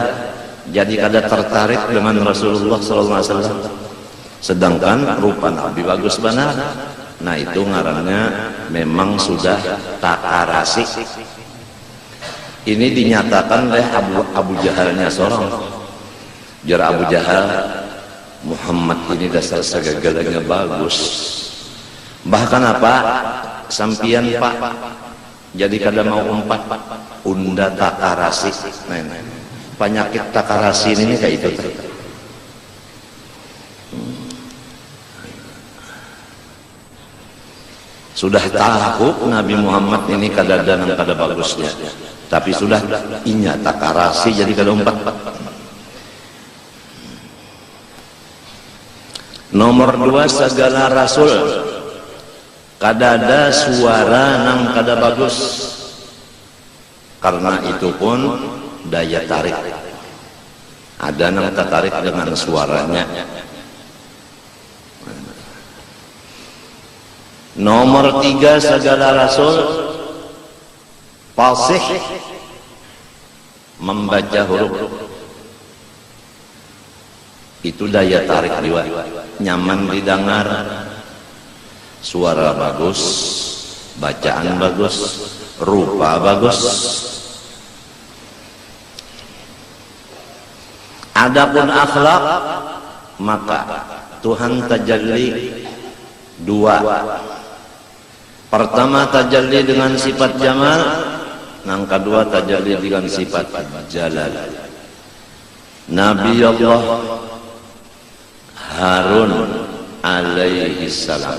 jadi kada tertarik dengan Rasulullah SAW, sedangkan rupa Nabi bagus benar. Nah, itu ngarannya memang sudah takarasi. Ini dinyatakan oleh Abu Jahalnya seorang. Jar Abu Jahal, Muhammad ini dasar segagalanya bagus. Bahkan apa? Sampian Pak, jadi kada mau umpat, unda takarasi. Nah, penyakit takarasi ini kayak itu. Sudah tahu Nabi Muhammad ini kada dan kada bagusnya, tapi sudah inya takarasi jadi kada umpat. Nomor 2, segala rasul kada ada suara nang kada bagus, karena itu pun daya tarik. Ada nang tertarik dengan suaranya. Nomor 3, segala rasul fasih, membaca huruf. Itu daya tarik juga, nyaman didengar, suara bagus, bacaan bagus, rupa bagus. Adapun akhlak, maka Tuhan tajalli 2. Pertama tajalli dengan sifat jamal, yang kedua tajalli dengan sifat jalal. Nabi Allah Harun alaihi salam,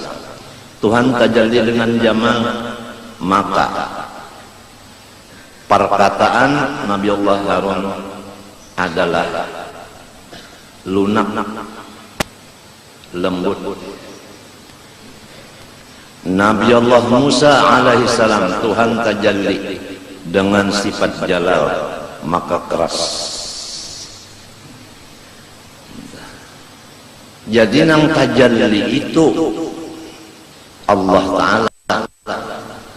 Tuhan tajalli dengan jamal, maka perkataan Nabi Allah Harun adalah lunak, lembut. Nabi Allah Musa alaihi salam, Tuhan tajalli dengan sifat jalal, maka keras. Jadi nang tajalli itu Allah Ta'ala,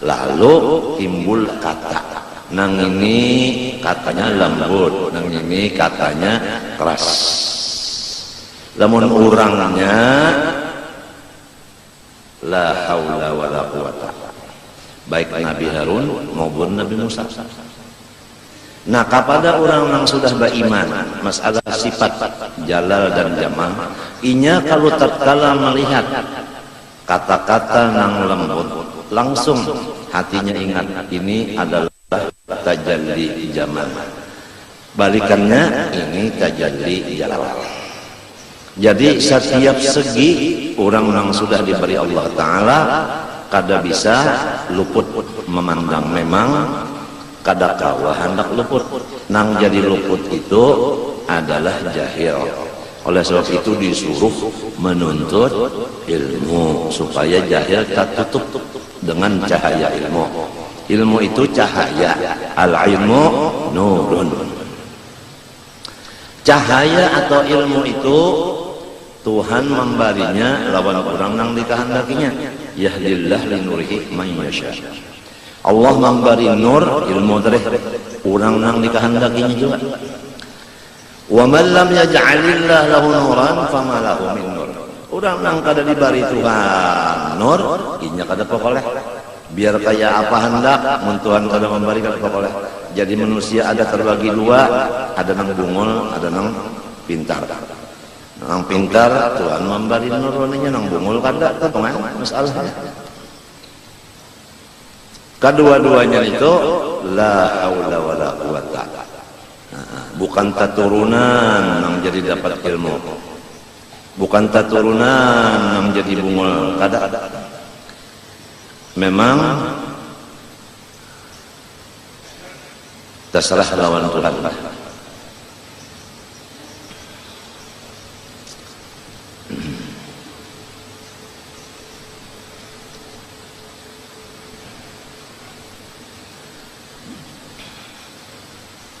lalu timbul kata, nang ini katanya lembut, nang ini katanya keras. Lamun orangnya la haula wala quwata, baik Nabi Harun maupun Nabi Musa. Nah, kepada orang yang sudah beriman masalah sifat jalal dan jamal, inya kalau tatkala melihat kata-kata nang lembut, langsung hatinya ingat ini adalah tajalli jamal, balikannya ini tajalli jalal. Jadi setiap segi orang yang sudah diberi Allah Ta'ala kada bisa luput memandang. Memang kada kawa hendak luput, nang jadi luput itu adalah jahil. Oleh sebab itu disuruh menuntut ilmu supaya jahil tertutup dengan cahaya ilmu. Ilmu itu cahaya, al-ilmu nurun. Cahaya atau ilmu itu Tuhan memberinya lawan orang yang dikehendakinya. Yahdillah linurihi man yasha. Allah memberi nur ilmu dari orang yang dikehendakinya juga. Wa man lam yaj'alillah lahu nuran fama lahu min nur. Orang yang kada diberi Tuhan nur, inya kada pokoleh. Biar kaya apa hendak, mun Tuhan kada memberi kada pokoleh. Jadi manusia ada terbagi 2, ada nang bungul, ada nang pintar. Nang pintar Tuhan memberi nuruninya, nang bungul kada kepengen masalahnya. Kedua-duanya itu la haula wala quwata. Bukan taturunan nang jadi dapat ilmu, bukan taturunan nang jadi bungul kada. Memang terserah lawan Tuhan lah.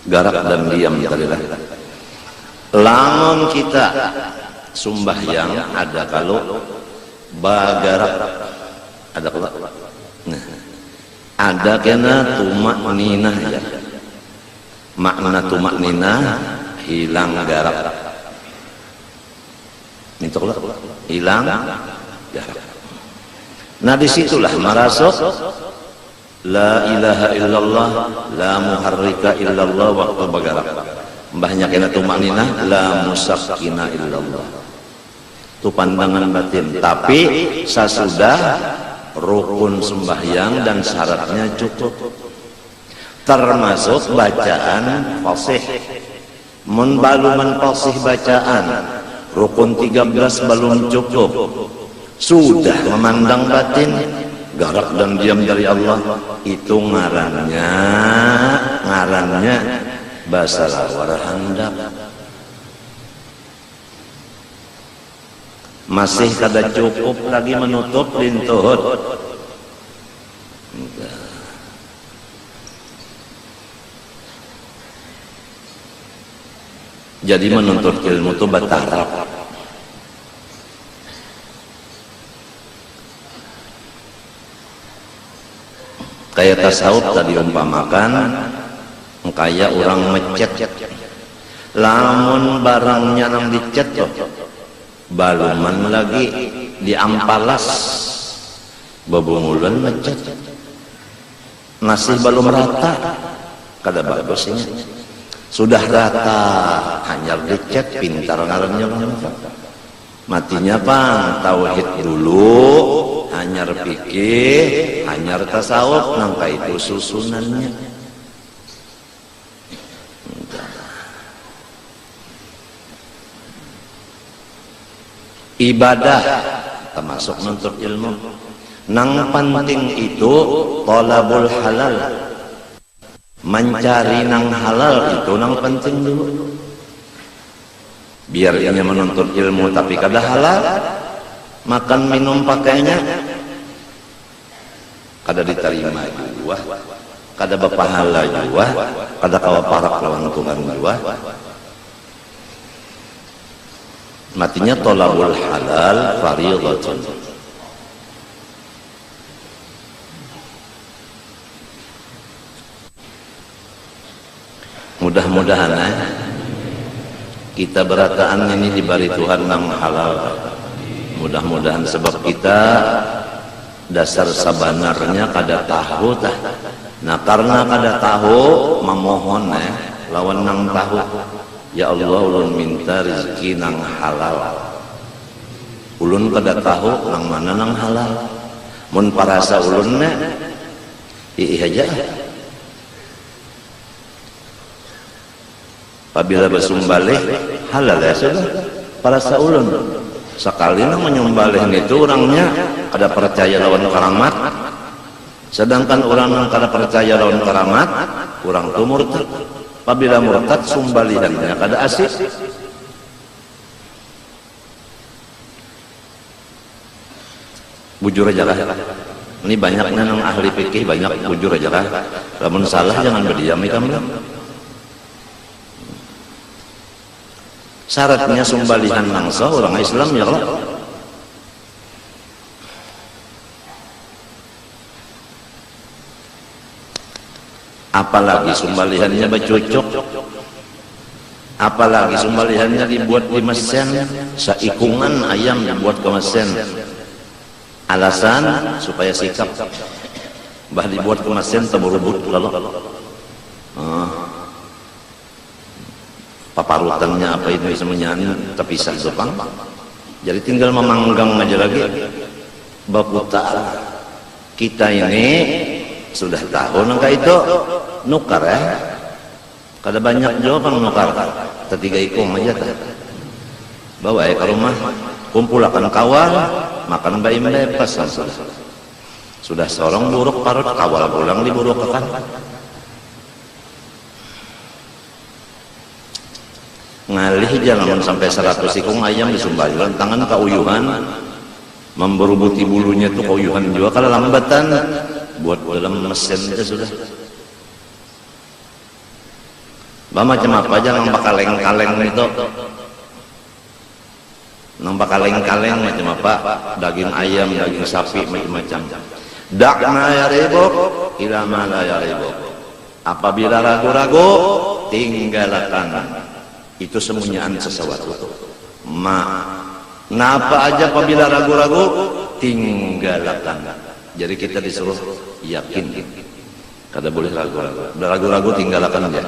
Garak dan diam tadilah. Lamun kita sumbahyang ada kalau bagarak ada kalau nah, ada kena tumak ninah ya. Makna tumak ninah hilang garak. Mintolah hilang garak. Nah disitulah marasuk la ilaha illallah la muharrika illallah waktu bagarak. Mbahnya kena tumaninah la musakkina illallah. Itu pandangan batin. Tapi sesudah rukun sembahyang dan syaratnya cukup. Termasuk bacaan fasih. Mun baluman fasih bacaan rukun 13 belum cukup. Sudah memandang batin, garak dan diam dari Allah, itu ngarannya basalah warhandap. Masih kada cukup lagi menutup lintuhut. Jadi menuntut ilmu itu bertaraf. Kayak tasawuf tadi umpamakan, kayak orang mecet, lamun barangnya nang dicet toh, baluman lagi diampalas, bebungulan mecet, masih belum rata, kada bagusnya. Sudah rata, hanya dicet, pintar ngarannya orang. Matinya pang tauhid dulu, hanyar fikih, hanyar tasawuf, nangka itu susunannya. Ibadah termasuk menuntut ilmu. Nang penting itu thalabul halal. Mencari nang halal itu nang penting dulu. Biar ia menuntut ilmu tapi kada halal, makan minum pakainya kada diterima juga, kada berpahala juga, kada kawa parak lawan Tuhan juga. Matinya thalabul halal fardhatun. Mudah-mudahan kita berataan ini diberi Tuhan yang halal. Mudah-mudahan sebab kita dasar sebenarnya kada tahu tah. Nah karena kada tahu memohon lawan nang tahu. Ya Allah ulun minta rezeki nang halal. Ulun kada tahu nang mana nang halal. Mun parasa ulun aja. Apabila bersumbalih halal ya sudah para saulun sekali nang menyumbalih itu orangnya kada percaya lawan karamat, sedangkan orang yang kada percaya lawan karamat orang itu murtad. Apabila murtad sumbalihannya kada asik. Bujur aja lah, ini banyaknya nang ahli fikih banyak bujur aja lah. Lamun salah jangan berdiam kamu. Syaratnya sumbalihan langsa orang Islam ya Allah. Apalagi sumbalihannya bercocok, apalagi sumbalihannya dibuat di mesin, seikungan ayam dibuat ke mesin. Alasan supaya sikap, bah dibuat ke mesin teburubut lalu. paparutannya apa itu semuanya terpisah Jepang. Jadi tinggal memanggang aja lagi. Baputa kita ini sudah tahu nangka itu nukar ya. Kada banyak jawaban nukar. Ketiga ikum aja tak. Bawa ya ke rumah, kumpulkan kawan, makan bayi bebas sudah seorang buruk parut kawal pulang diburukkan. Ngalih jalan sampai 100 ikung ayam disumbalan tangan kauyuhan memberubuti bulunya tuh kauyuhan juga kalau lambatan buat dalam mesin aja sudah. Macam apa aja nampak kaleng-kaleng itu, nampak kaleng-kaleng macam apa, daging ayam, daging sapi macam-macam. Dakna ya ribuk ila ma la ya ribuk. Apabila ragu-ragu tinggalkan itu sembunyian sesuatu. Napa aja apabila ragu-ragu tinggalkan. Jadi kita disuruh yakin. Kada boleh ragu-ragu. Udah ragu-ragu tinggalkan aja.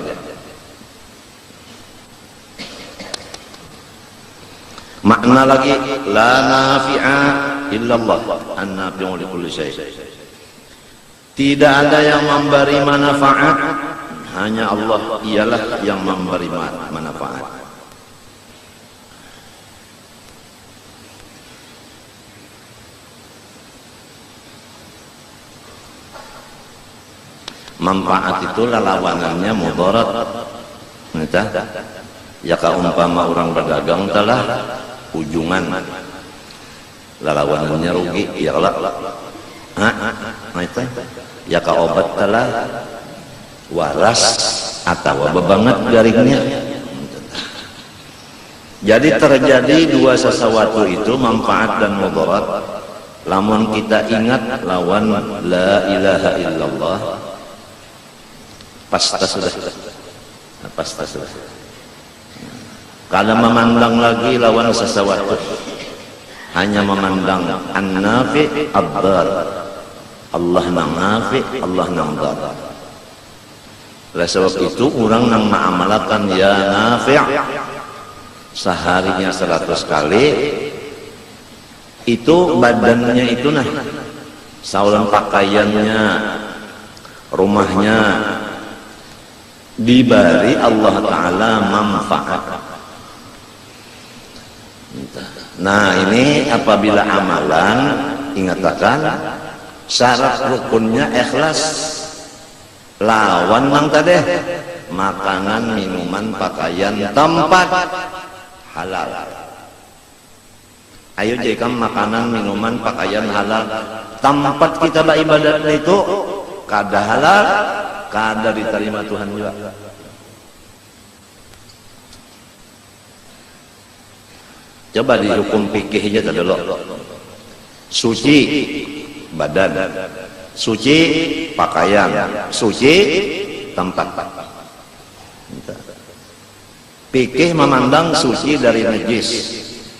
Makna lagi la nafi'a illallah an-nafi'u li kulli syai'. Tidak ada yang memberi manfaat, hanya Allah ialah yang memberi manfaat. Manfaat itu lawanannya mudarat. Nita ya kaumpama orang berdagang telah ujungan lawanannya rugi ya lah. Itu ya ka obat telah waras atau bebanget garingnya. Jadi terjadi dua sesuatu itu manfaat dan mudarat. Lamun kita ingat lawan la ilaha illallah pasti sudah. Kalau memandang lagi lawan sesuatu hanya memandang an-nafi ad-dar. Allah nang nafi, Allah nang dar. Oleh sebab itu orang nang mengamalkan ya nafi' seharinya 100 kali itu badannya itu nah saulan pakaiannya rumahnya diberi Allah Ta'ala manfaat. Nah ini apabila amalan ingatkan syarat rukunnya ikhlas lawan nang tadi makanan, minuman, pakaian, tempat halal. Ayo jadikan makanan, minuman, pakaian halal. Tempat kita beribadat itu kada halal, kada diterima Tuhan juga. Coba dihukum fikih aja dulu. Suci badan, suci pakaian, suci tempat. Fikih memandang suci dari najis,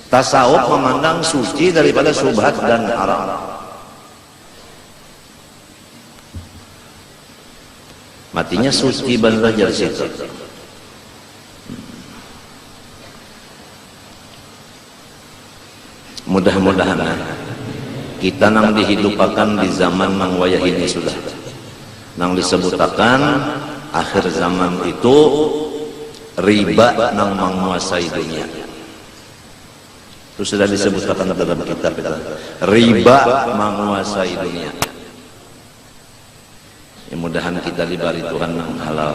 tasawuf memandang suci daripada syubhat dan haram. Matinya suci benar dari situ. Mudah-mudahan kita nang dihidupakan di zaman nang wayah ini sudah nang disebutakan akhir zaman itu riba nang menguasai dunia. Itu sudah disebutkan dalam kitab kita. Riba menguasai dunia. Ya, mudahan kita diberi Tuhan nang halal.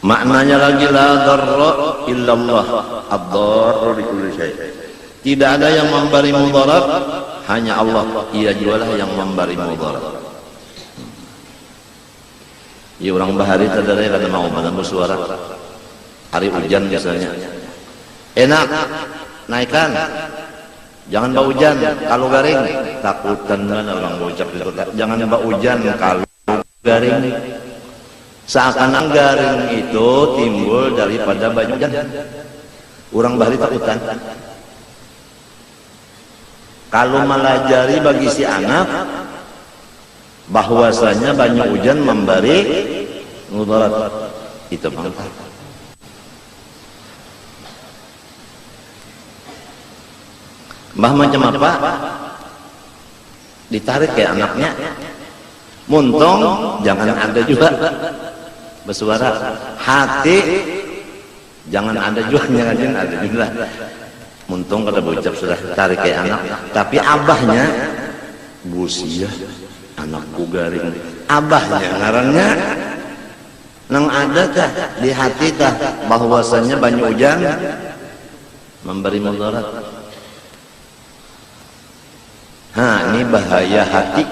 Maknanya lagi la darra illallah ad-darru li kulli syai'. Tidak ada yang memberi mudarat, hanya Allah. Ia jualah yang memberi mudarat. Ya orang bahari tadare kada mau malam bersuara. Hari hujan biasanya. Enak naikkan. Jangan bau hujan kalau garing. Takutan mana orang bocah itu. Jangan bau hujan kalau garing. Seakan garing itu timbul daripada banyak hujan. Orang bahari takutan. Kalau melajari bagi si anak bahwasanya banyu hujan memberi mudarat, itu mantap. Mbah macam apa? Ditarik kayak anaknya. Muntung jangan ada juga bersuara. Hati jangan ada juga, jangan ada juga. Muntung kada bocap sudah tarik kayak anak, tapi abahnya busia anakku garing. Abahnya ngarannya nang ada tah di hati tah bahwasanya banyu hujan memberi mudarat. Ini bahaya hati.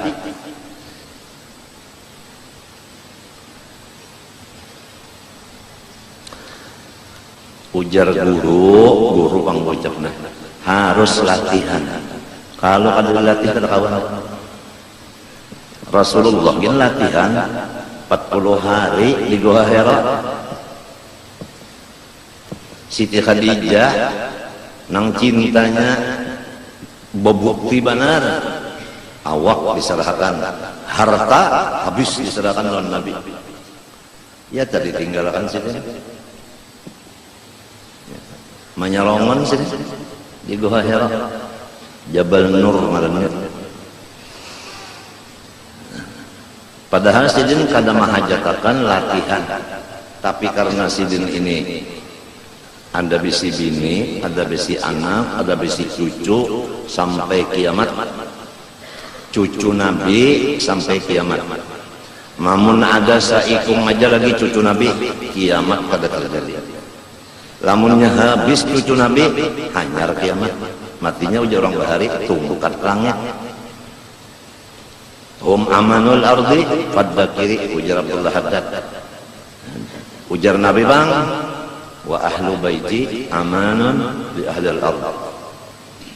Ujar guru Bang Bocapna harus latihan. Kalau ada latihan kawan, Rasulullah gini latihan 40 hari di Gua Hira. Siti Khadijah nang cintanya bebukti benar, awak diserahkan, harta habis diserahkan oleh Nabi. Ya tadi tinggalkan sini. Menyalongan sini di Gua Hira, Jabal Nur malamnya. Padahal sidin kada mahajatakan latihan, tapi karena sidin ini ada bisi bini, ada bisi anak, ada bisi cucu sampai kiamat, cucu Nabi sampai kiamat. Namun ada saikung aja lagi cucu Nabi, kiamat kada terjadi. Lamunnya habis cucu Nabi, hanyar kiamat. Matinya ujar orang bahari, tunggu kat langit. Hum amanul ardi faddakiri, ujar Abdullah Haddad. Ujar Nabi bang, wa ahlu baiti amanun li ahlil ard.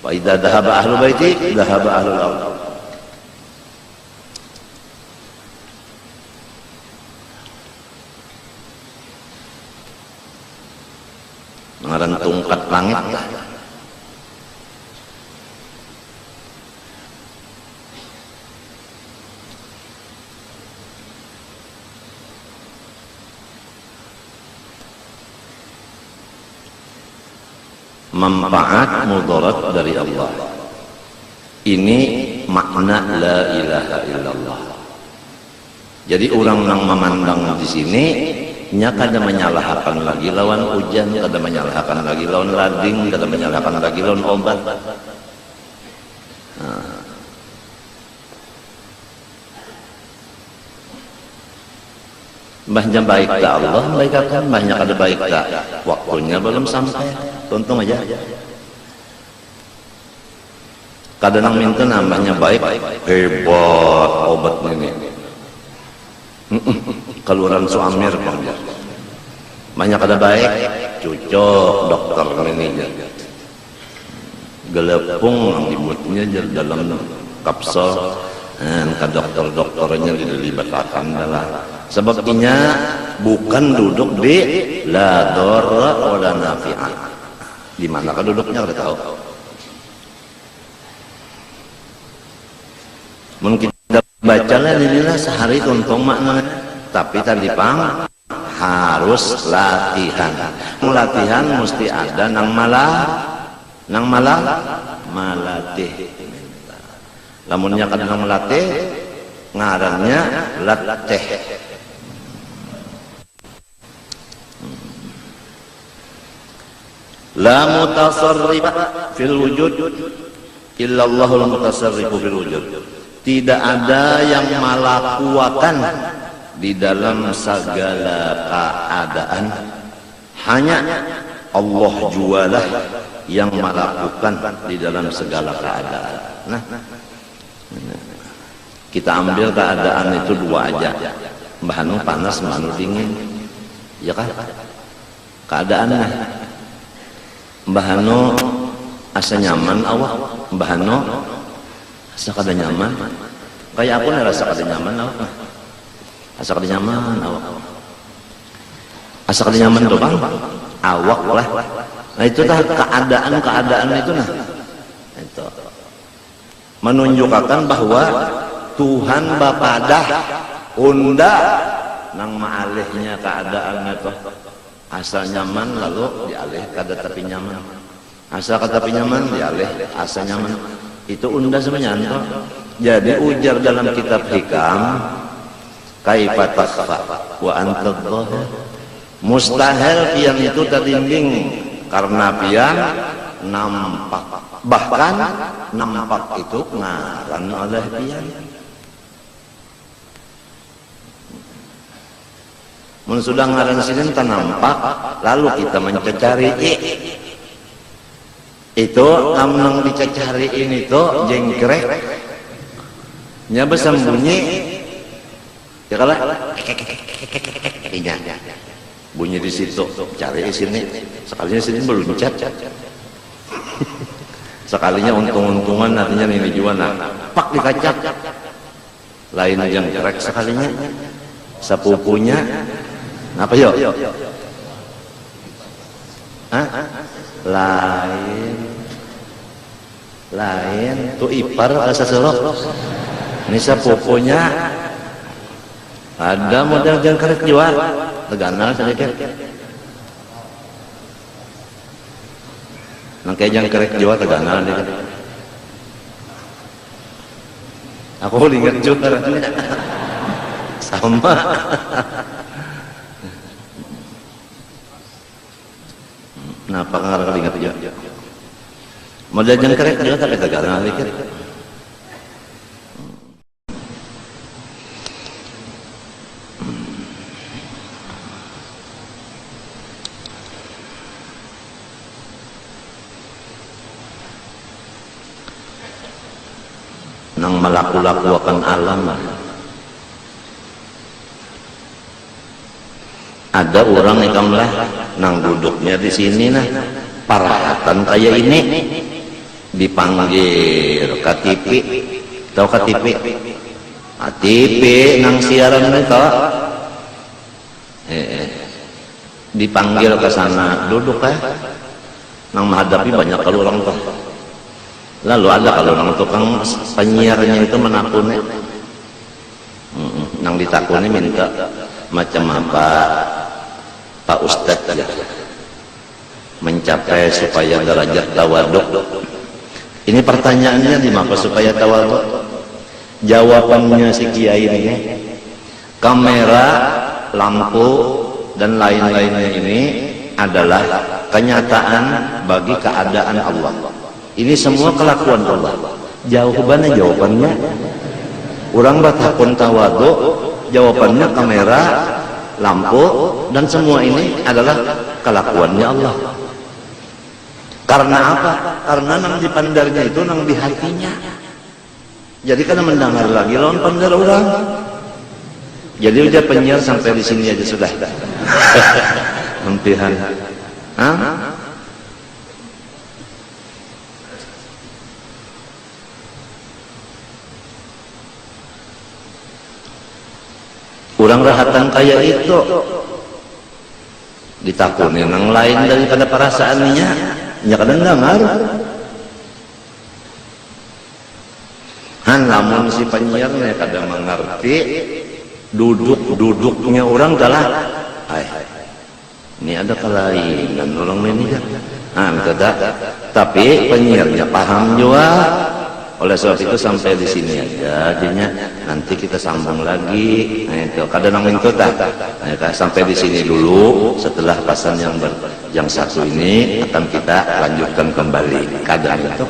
Wa idza dhahaba ahlu baiti dhahaba ahlul ard. Ngaran tungkat langit. Manfaat mudarat dari Allah. Ini makna la ilaha illallah. Jadi orang yang memandang di sini nya kada menyalahkan lagi lawan hujan, kada menyalahkan lagi lawan lading, kada menyalahkan lagi lawan obat. Mbahnya baik tak Allah baik akan, mbahnya kada baik tak waktunya belum sampai. Tuntung aja. Kadang minta nambahnya baik, hebat obat ini. Keluaran Suamir banyak kada baik, cocok dokter ini. Gelepung dibuatnya jadi dalam kapsul, ke dokternya dilibatkan dalam. Sebabnya bukan duduk di la dharra wala nafi'ah. Di mana kan duduknya kada tahu. Mungkin kita bacalah lillah sehari tuntung makna, tapi tadi pang harus latihan. Latihan mesti ada nang malatih. Lamunnya kada nang melatih ngarannya latih. La mutasarrifa fil wujud illa Allahul mutasarrifu fil wujud. Tidak ada yang malakuakan di dalam segala keadaan, hanya Allah jualah yang melakukan di dalam segala keadaan. Nah, kita ambil keadaan itu dua aja, mbah anu panas, mbah anu dingin, ya kan? Keadaannya mbah anu asa nyaman awak, mbah anu asa kada nyaman. Kayak aku rasa kada nyaman awak. Asa kada nyaman awak. Asa kada nyaman tuh bang, awak lah. Nah itu tah keadaan itu nah. Itu. menunjukkan bahwa Tuhan bapadah unda nang maalihnya keadaannya tuh asa nyaman lalu dialih kada tapi nyaman, asa kada tapi nyaman dialih asa nyaman, itu unda sebenarnya. Jadi ujar dalam kitab hikam, kaifa takhfa wa anta dhahir, mustahil pian itu terdinding karena pian nampak, bahkan nampak itu ngaran oleh pian. Mun sudah ngaran sini tak nampak, lalu kita mencari itu namun dicari ini tuh jengkrek nya bersembunyi ya kalah bunyi di situ, cari di sini, sekalinya sini belum cat, sekalinya untung-untungan artinya ini juga pak dikacak, lain jengkrek sekalinya sepupunya apa yuk? Lain tuh ipar asa serok. Ini sepupunya ada model jengkrek juga, teganal sedikit. Nangke jengkrek juga teganal sedikit. Aku ingat juga sama. Kenapa ngarang ingat juga? Model jengkrek juga tapi teganal sedikit. Nang melaku-lakukan alam. Ada orang ikamlah nang duduknya di sini nah parahatan kayak ini dipanggil KTP, tahu KTP? KTP nang siaran itu dipanggil ke sana duduk nang menghadapi banyak kalau orang tuh. Lalu ada kalau orang tukang penyiarnya itu menakuni, nang ditakuni minta macam apa Pak Ustadz ya mencapai supaya derajat tawaduk. Ini pertanyaannya di mana supaya tawaduk? Jawabannya si kiai ini, kamera, lampu dan lain-lainnya ini adalah kenyataan bagi keadaan Allah. Ini semua kelakuan Allah. Jawabannya orang bertakun tawaduk, jawabannya kamera, lampu dan semua ini adalah kelakuannya Allah. Karena apa? Karena nang dipandarnya itu nang di hatinya. Jadi karena mendengar lagi lawan pandar orang. Jadi udah penyiar sampai di sini aja sudah. Hampiran. Kurang rahatan kayak itu ditakuni yang lain daripada perasaannya, nya kadang dengar. Lamun si penyiarnya kadang mengerti duduknya orang adalah, ini ada kelainan orang ini kan, tapi penyiarnya paham juga. Oleh sebab itu sampai di sini aja, jadinya nanti kita sambung lagi. Nah itu kadang itu sampai di sini dulu. Setelah pasan yang satu ini akan kita lanjutkan kembali. Kadang itu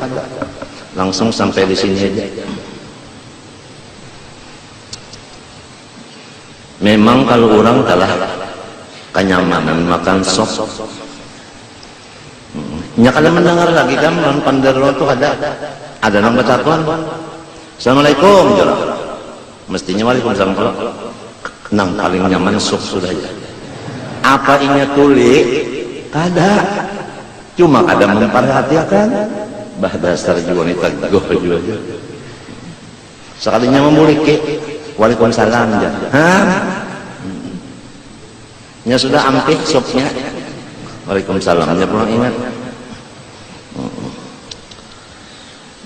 langsung sampai di sini aja. Memang kalau orang telah kenyamanan makan sop, nya kada mendengar lagi kan pandero itu ada nama takon. Assalamualaikum jara. Mestinya waalaikumsalam. Nang paling nyaman sop sudah ya. Apa inya tuli? Kada. Cuma kada memperhatikan bah dasar juga nih teguh juga. Sekalinya memuliki waalaikumsalam ya. Nya sudah ampih sopnya. Waalaikumsalam nya pernah ingat.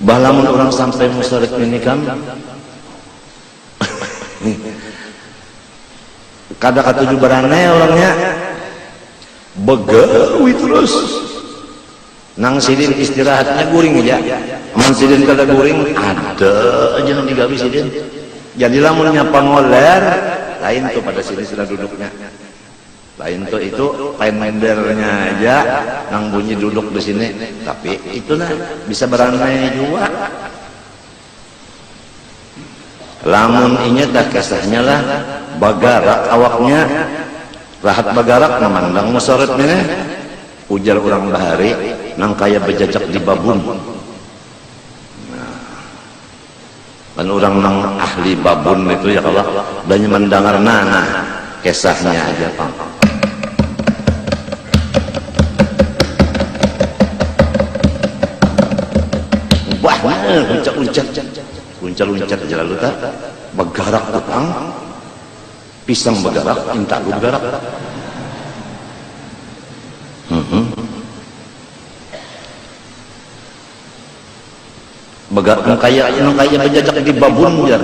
Balamun orang sampai musyrik ini kan nih kada katuju barane orangnya begawi terus nang sidin istirahatnya guring aja aman sidin kada guring ada aja nang digawi sidin jadi lamunnya pangoler lain tuh pada sini sudah duduknya lain tuh itu pendernya aja nang bunyi duduk di sini tapi itu nah bisa beranai juga lamun inya tak kesahnya lah bagarak awaknya rahat bagarak memandang musyrik ini ujar orang bahari nang kaya bejajak di babun kan orang nang ahli babun itu ya kalau banyak mendengar nah kesahnya aja Pak wah uncat-uncat jalan lu tak begarak petang pisang begarak minta lu begarak begarak kaya bejajak di babun jar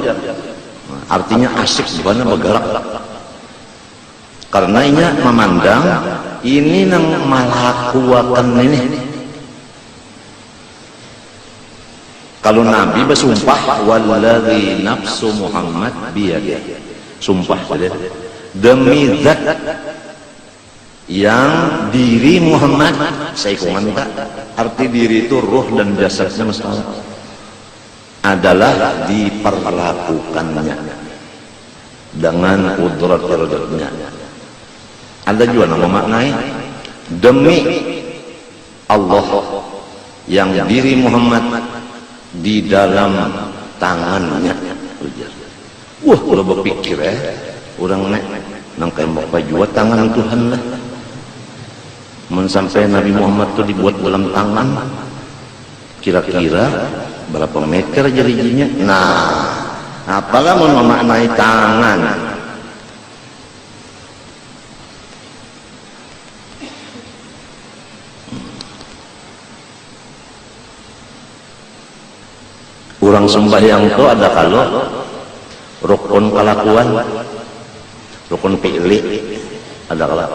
artinya asyik sebenarnya begarak karena ini memandang ini nang malakuakan ini kalau Nabi bersumpah walladzi nafsu Muhammad biyadihi sumpah demi zat yang diri Muhammad saikungan tak arti diri itu ruh dan jasadnya masalah adalah diperlakukannya dengan udrat-udratnya ada juga nama maknai demi Allah yang diri Muhammad di dalam tangannya wah kalau berpikir orang nek nang kembok baju tangan Tuhan lah sampai Nabi Muhammad itu dibuat dalam tangan kira-kira berapa meter jarinya nah apalah memaknai tangan orang sembahyang itu ada kalau rukun kelakuan rukun pilih ada kalau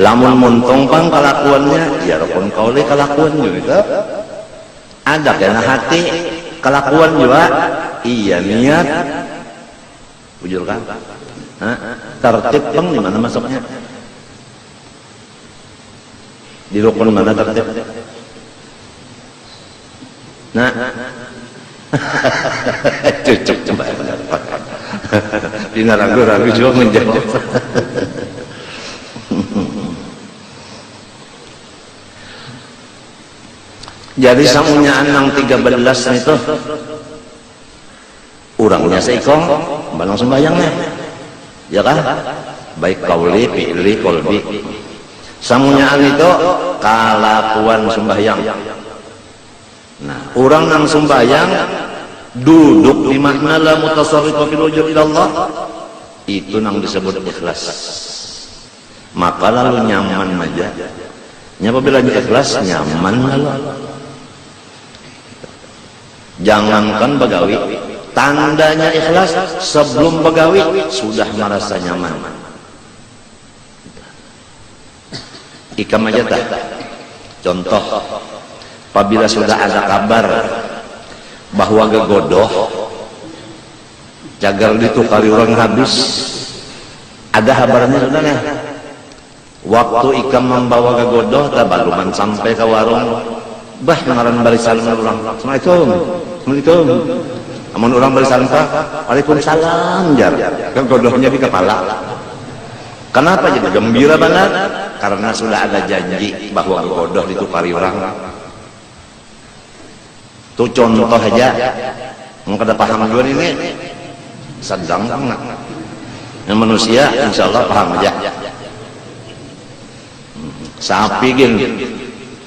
lamun muntung pang kelakuannya ya rukun kauli kelakuan juga ada karena hati kelakuan juga iya niat bujur kan tertib pang di mana masuknya di rukun mana tertib nah cocok coba tidak ragu-ragu juga menjawab jadi samunya anang 13 itu orangnya seikong balang sembahyangnya ya kan baik kauli fi'li kolbi samunya itu kelakuan sembahyang nah orang nang sembahyang duduk di makna la mutasarrif fil wujud ilallah itu nang disebut ikhlas maka lalu nyaman aja nyapa bila ikhlas nyaman lalu jangankan begawi tandanya ikhlas sebelum begawi sudah merasa nyaman ikam aja tak contoh apabila sudah ada kabar bahwa gegodoh jagar ditukari orang habis ada kabarnya sudah nih waktu ikam membawa gegodoh tabaluman sampai ke warung bah ngaran barisan orang assalamualaikum assalamualaikum amun orang barisan pak waalaikumsalam jar gegodohnya di kepala kenapa jadi gembira banget karena sudah ada janji bahwa gegodoh ditukari orang itu contoh aja mau kada paham dua ini sedang banget yang manusia insya Allah paham aja sapi gin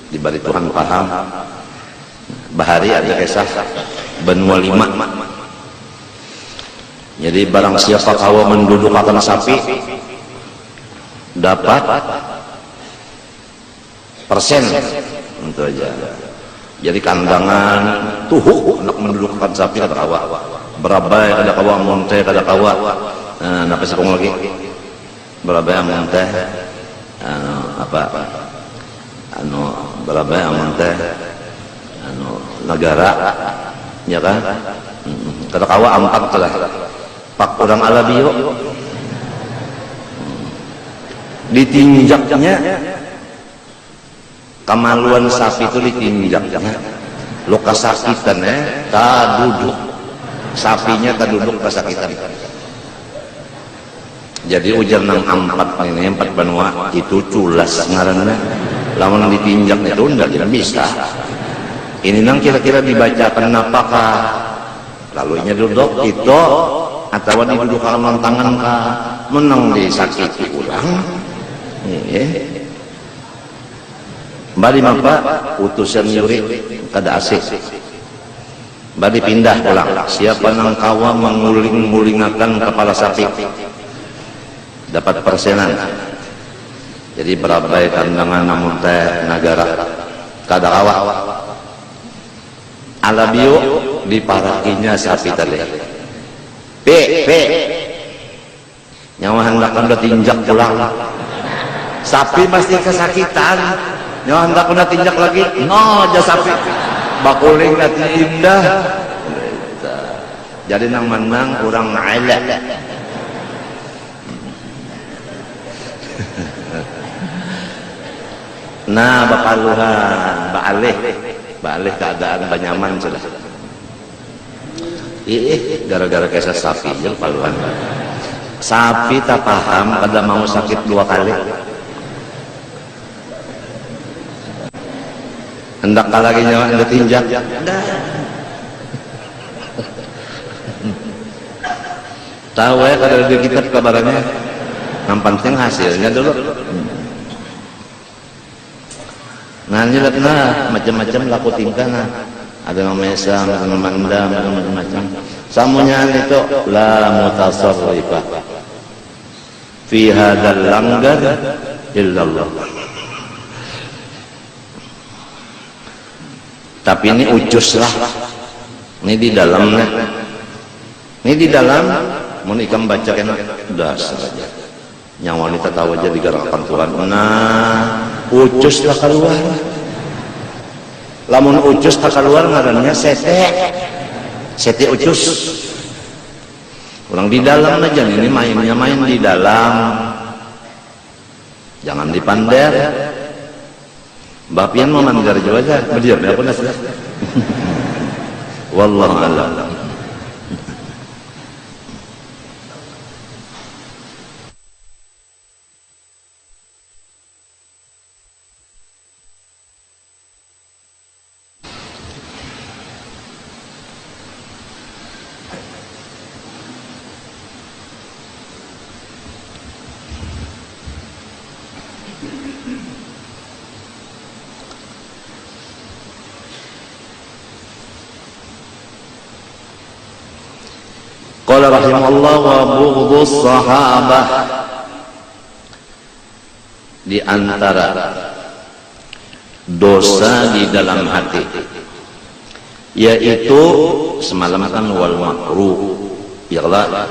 diberi Tuhan paham bahari ada kisah benua 5 jadi barang siapa kawa menduduk akan sapi dapat persen untuk aja jadi kandangan tuhu nak mendudukkan sapi kada kawa, berabai kada kawa, monte kada kawa. Napa sekong lagi berabai monte berabai monte negara ya kan, kada kawa ampak lah pak orang alabio ditinjaknya. Kemaluan sapi itu ditinjaknya, lo kesakitan tak duduk, sapinya tak duduk kesakitan. Jadi ujar nang empat ini, empat benua itu culas ngarannya, lamun ditinjak itu tidak bisa. Ini nang kira-kira dibacakan apakah, lalunya duduk itu atau didudukkan tangan kah, menang disakiti ulang. Bari mapa utusan yuri kada asik. Bari pindah pulang. Siapa nang kawa menguling-ngulingakan kepala sapi dapat persenan. Jadi berabai kandangan namun teh negara kada kawa. Alabio diparakinya sapi tadi. P nyawa hendak anda tinjak pulang. Sapi pasti kesakitan. Nyawa hendak kena tinjak lagi, no aja sapi bakuling nanti indah. Jadi nang menang kurang ala. Nah bakaluhan, baalih keadaan banyaman sudah. Gara-gara kisah sapi jel paluhan. Sapi tak paham kada mau sakit 2 kali. Hendak lagi nyawa hendak tinjak. Tahu ya kada di kitab kabarannya. Yang penting hasilnya dulu. Nah macam-macam laku tingkah nah. Ada memesa, ada memandang, ada macam-macam. Samunya itu la mutasarrifah fi hadzal langgar illallah. Tapi ini ujus lah, ini di dalamnya, ini di dalam, mau ikam baca kena dasar aja, nyawa wanita tahu aja digerakkan Tuhan. Nah, ujus lah keluar, lamun ujus tak keluar ngarannya sete ujus, orang di dalam aja, ini mainnya main di dalam, jangan dipander. Bapian mau mandar juga aja, berdiam ya pun sudah. Wallahu a'lam. Qala rahimahullah wa bughdus sahabah, di antara dosa di dalam hati yaitu semalam kan wal makruh ya Allah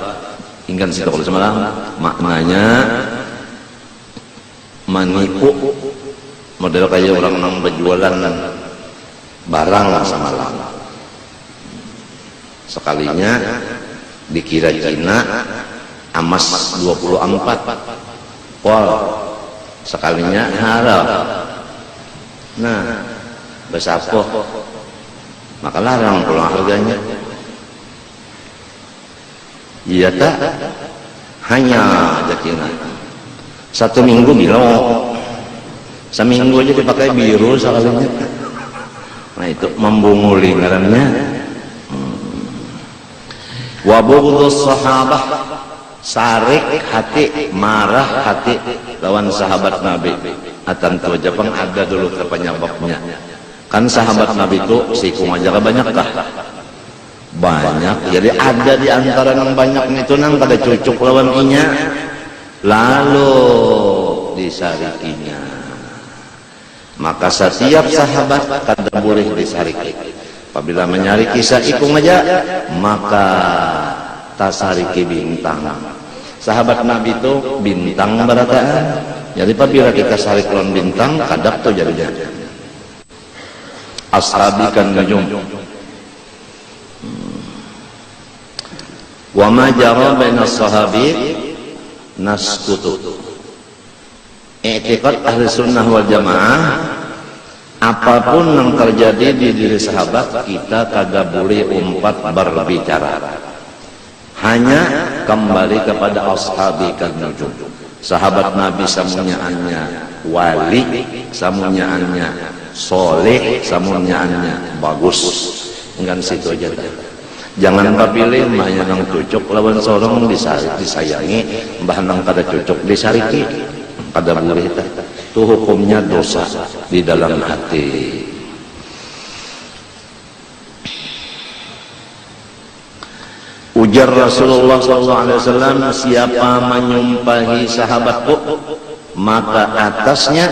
ingin kita kalau semalam maknanya menipu model kayak orang yang berjualan barang semalam sekalinya dikira Cina emas 24 pol sekalinya haram. Nah besapoh maka larang pulang harganya. Iya tak hanya Cina 1 minggu bilo, seminggu aja dipakai biru sekalinya. Nah itu membunguli ngarannya. Wa bughdus sahabah, sarik hati, marah hati lawan sahabat Nabi. Atan Jepang ada dulu penyebabnya. Kan sahabat Nabi itu sikung aja banyakkah? Banyak. Jadi ada di antara yang banyak itu nang kada cucuk lawan inya. Lalu disarikinya. Maka setiap sahabat kada boleh disariki. Apabila menyari kisah ikung aja, maka tasariki bintang. Sahabat Nabi itu bintang barataan. Jadi apabila kita sarik lawan bintang, kadap tuh jadinya. Ashabi kan nujum. Wa ma jara baina sahabi naskutu. I'tiqad ahli sunnah wal jamaah, apapun yang terjadi di diri sahabat kita kagak boleh umpat berbicara, hanya kembali kepada ashabi kan nujum. Sahabat Nabi samunyaannya wali, samunyaannya soleh, samunyaannya bagus, enggak situ aja dah. Jangan papilih mbah nang cucuk lawan sorong disayangi, mbah nang kada cucuk disariki, kada boleh tah. Itu hukumnya dosa di dalam hati. Ujar Rasulullah SAW, siapa menyumpahi sahabatku, maka atasnya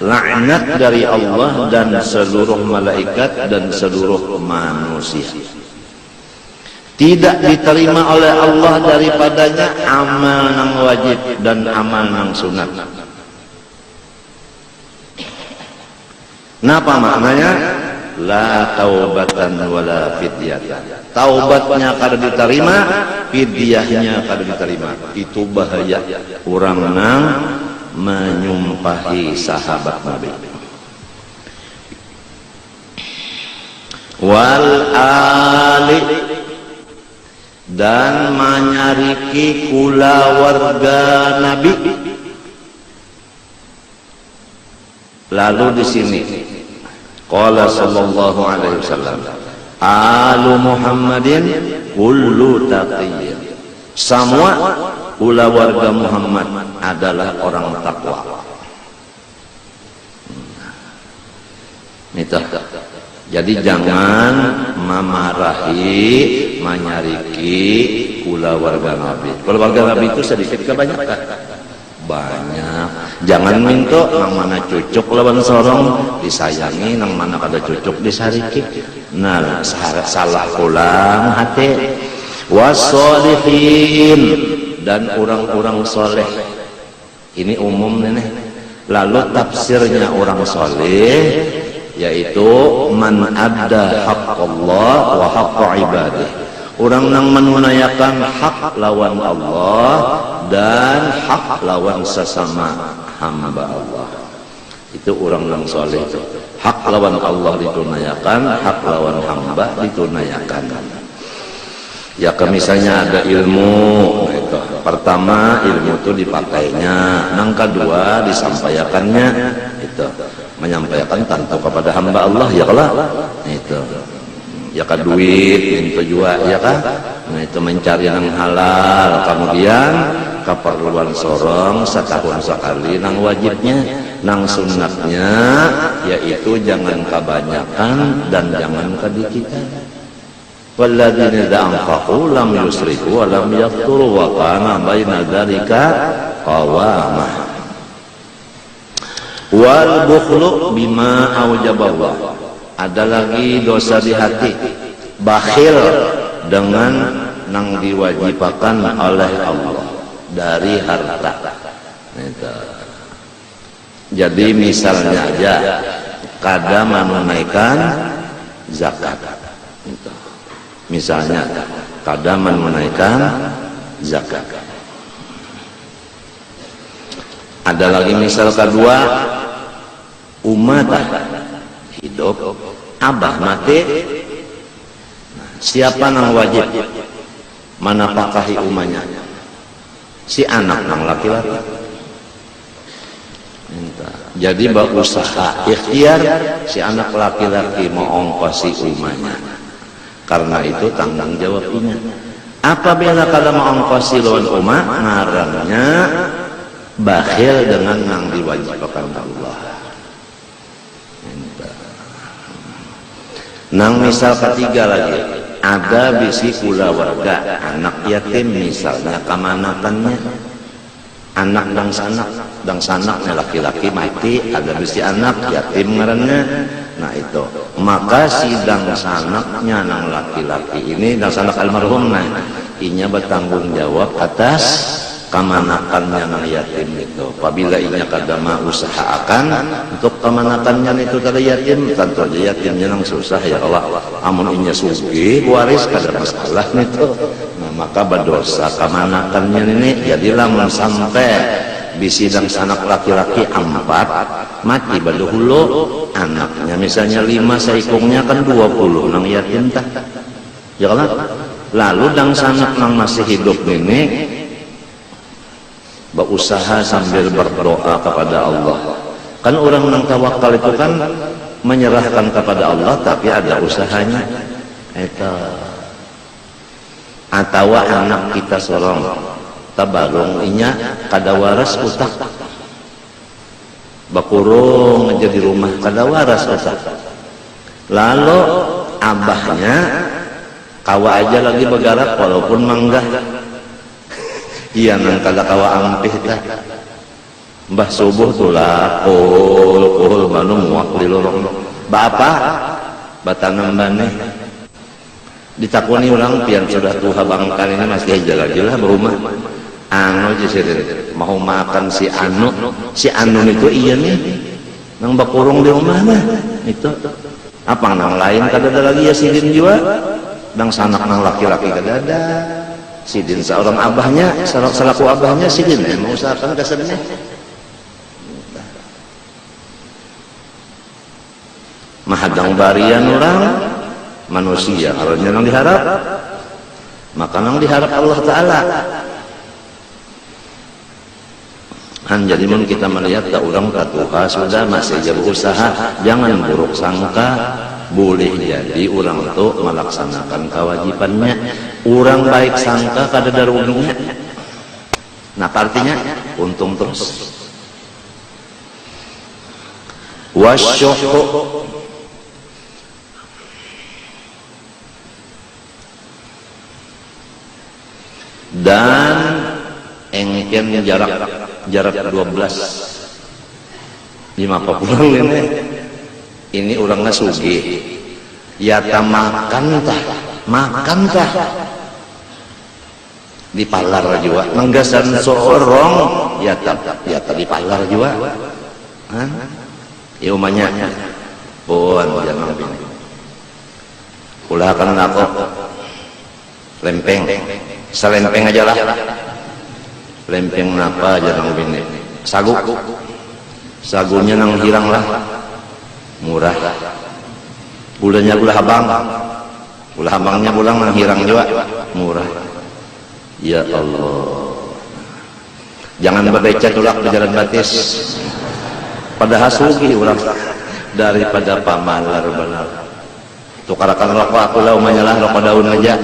laknat dari Allah dan seluruh malaikat dan seluruh manusia. Tidak diterima oleh Allah daripadanya amal nang wajib dan amal nang sunat. Napa maknanya? La taubatan wala fidyatan. Taubatnya kada diterima, fidyahnya kada diterima. Itu bahaya orang nang menyumpahi sahabat Nabi. Wal ali, dan menyariki kula warga Nabi. Lalu di sini qala sallallahu alaihi wasallam, alu Muhammadin kullu taqiyyin. Semua kula warga Muhammad adalah orang takwa. Itu. Jadi jangan memarahi, menyariki kula warga Nabi. Kula warga Nabi itu sedikit kebanyakan. Banyak. Jangan minta nang mana cucuk lawan sorong disayangi, nang mana kada cucuk disariki. Nah, salah ulang hati. Wassolihin, dan orang-orang soleh. Ini umum nih. Lalu tafsirnya orang soleh yaitu man adda haqqallah wa haqqa ibadih. Orang yang menunaikan hak lawan Allah dan hak lawan sesama hamba Allah. Itu orang yang soleh itu. Hak lawan Allah ditunaikan, hak lawan hamba ditunaikan. Ya misalnya ada ilmu, nah itu. Pertama ilmu itu dipakainya, yang kedua disampaikannya, itu menyampaikan tentu kepada hamba Allah, ya kalah, itu. Ya kan duit, itu juga, ya kan? Nah itu mencari yang halal, kemudian keperluan sorong setahun sekali, nang wajibnya, nang sunatnya, yaitu jangan kebanyakan dan jangan kedikitan. Walladzina anfaqu lam yusrifu wa lam yaqturu wa kana baina dzalika qawamah. Wal bukhlu bima aujaballah. Ada lagi dosa di hati, bakhil dengan nang diwajibkan oleh Allah dari harta. Jadi misalnya aja kada menunaikan zakat. Misalnya kada menunaikan zakat. Ada lagi misal kedua, umat hidup, abah mati, siapa nang wajib menafkahi umatnya? Si anak nang laki-laki. Jadi berusaha ikhtiar si anak laki-laki mau ongkosi umatnya. Karena itu tanggung jawabnya. Apabila kada mau ongkosi lawan umat, ngarannya bakhil dengan nang diwajibkan Allah. Nang misal ketiga lagi, ada bisi kula warga anak yatim misalnya kemanakannya, anak dang sanaknya laki-laki mati, ada bisi anak yatim ngarannya. Nah itu maka si dang sanaknya nang laki-laki ini dang sanak almarhum, nah inya bertanggung jawab atas kamanakannya nang yatim itu. Apabila inya kadama usahakan untuk kamanakannya itu kada yatim, tentu aja yatimnya nang susah ya Allah. Amun inya sugih waris kada masalah itu. Nah, maka berdosa kamanakannya ini. Jadilah sampai bisidang sanak laki-laki 4 mati baduhulu anaknya misalnya 5 saikungnya kan 20 nang yatim tah. Ya kan? Lalu dang sanak nang masih hidup ini berusaha sambil berdoa kepada Allah. Kan orang yang tawakal itu kan menyerahkan kepada Allah tapi ada usahanya. Itu. Atau anak kita sorong tabarung inya kada waras utak. Bakurung aja di rumah kada waras utak. Lalu abahnya kawa aja lagi bergerak walaupun manggah. Iya nang kada kawa ampih tah. Mbah subuh tulah kul manu muak di lorong. Bapak batanam baneh. Ditakuni orang pian sudah tua bangkal ini masih aja lagi lah berumah. Anu jisirin mau makan si Anu itu iya nih nang bakurung di rumah mah itu apa nang lain kada ada lagi ya sidin juga nang sanak nang laki-laki kada ada. Sidin seorang abahnya, selaku abahnya sidin mengusahakan kesannya. Mahadang barian orang manusia kalau nang diharap maka nang diharap Allah Ta'ala. Kan jadi mun kita melihat tak orang katuha sudah masih aja berusaha, jangan buruk sangka. Boleh jadi orang itu melaksanakan kewajibannya. Orang baik sangka kada ada ruginya. Nah artinya untung terus. Wasyuhu dan engken jarak 12 50 ini orangnya sugih ya makan tah di palar juga menggasan seorang ya tadi palar juga ya umanya pun jangan bini ulah kan aku lempeng selempeng aja lah lempeng napa jangan bini sagunya nang hirang lah murah bulannya gula habangnya bulang nang hirang juga murah. Ya Allah, jangan berdeca tulak di jalan batis padahal sugi orang daripada pamalar benar tukarakan rokok aku lah umanyalah rokok daun aja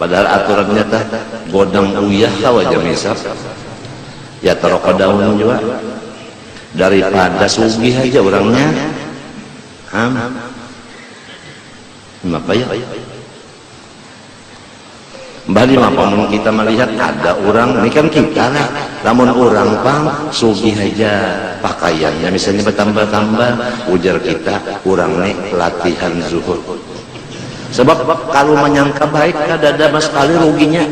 padahal aturannya tah godang uyah kau aja misal ya rokok daun juga daripada sugih aja orangnya apa ya balik apa kita melihat ada orang ini kan kita lah namun orang pang sugih aja pakaiannya misalnya bertambah-tambah ujar kita orang nih latihan zuhud sebab kalau menyangka baik kada ada sekali ruginya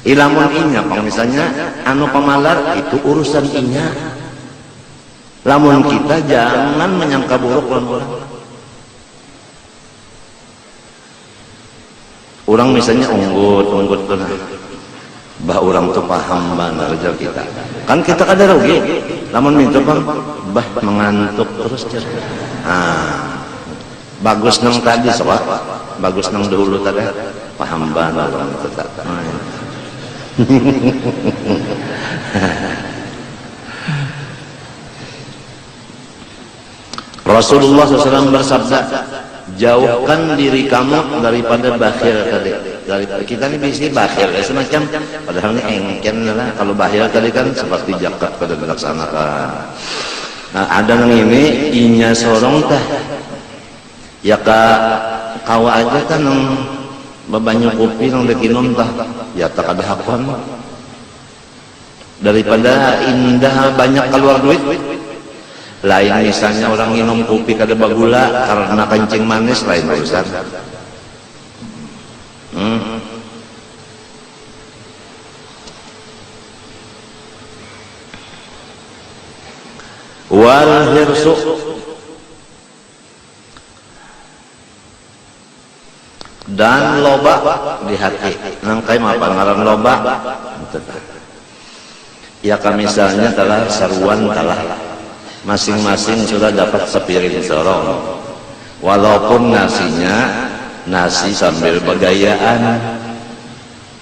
ilamun inya pang misalnya anu pemalar itu urusan inya lamun kita jangan menyangka buruk orang orang misalnya unggut tuh nah bah orang tuh paham mana aja kita kan kita kada rugi lamun minta bang bah mengantuk terus bagus nang tadi sobat bagus nang dulu tadi paham mana orang itu Rasulullah SAW bersabda jauhkan diri kamu daripada bakhil tadi. Dari kita ini bisa bakhil ya, semacam padahal ini engken lah. Kalau bakhil tadi kan seperti zakat pada dilaksanakan. Nah, ada yang ini inya sorong tah. Ya kawa aja kan nang babanyu kopi nang dekinom tah. Ya tak ada hakon. daripada indah banyak keluar duit. Lain misalnya orang minum kopi kada bagula karena kencing manis, lain urusan. Wal hirsu, dan loba di hati. Nangkai apa ngaran loba? Ya kan misalnya telah seruan telah masing-masing sudah dapat sepiring sorong, walaupun nasinya nasi sambil begayaan.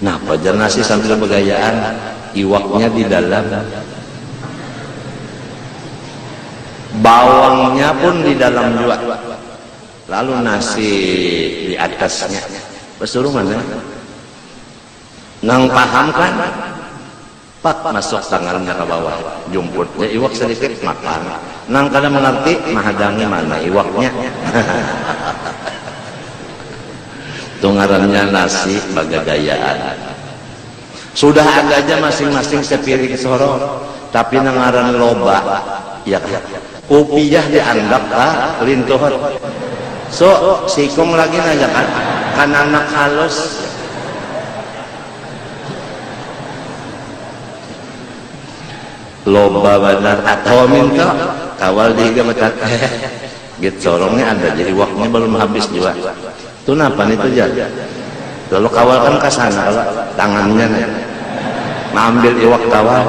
Nah, pajar nasi sambil begayaan, iwaknya di dalam, bawangnya pun di dalam juga, lalu nasi di atasnya. Pesuruh mana? Nang paham kan? Pak masuk tangannya ke bawah, jumputnya iwak sedikit makan. Nang kada mengerti, mahadangi mana iwaknya. Tungarannya nasi bagagayaan. Sudah ada aja masing-masing sepiring sorong, tapi nangaran loba, ya kopiah dianggap lintuhot. So sikong lagi nanya kan anak halus. Loba benar atau minta kawal dihiga betat gitu sorongnya ada, jadi waktunya belum habis juga. Itu napa itu ya? Lalu kawal kan ke sana, tangannya mengambil iwak kawal.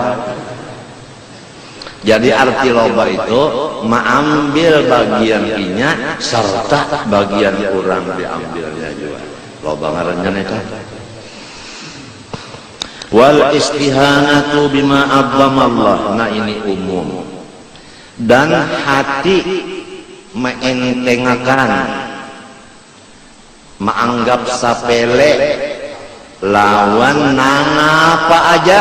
Jadi arti loba itu mengambil bagian inya serta bagian kurang diambilnya juga. Loba ngarannya itu. Wal istihanatu bima abbamallah. Nah ini umum. Dan hati meentengakan, menganggap sapele lawan nang apa aja,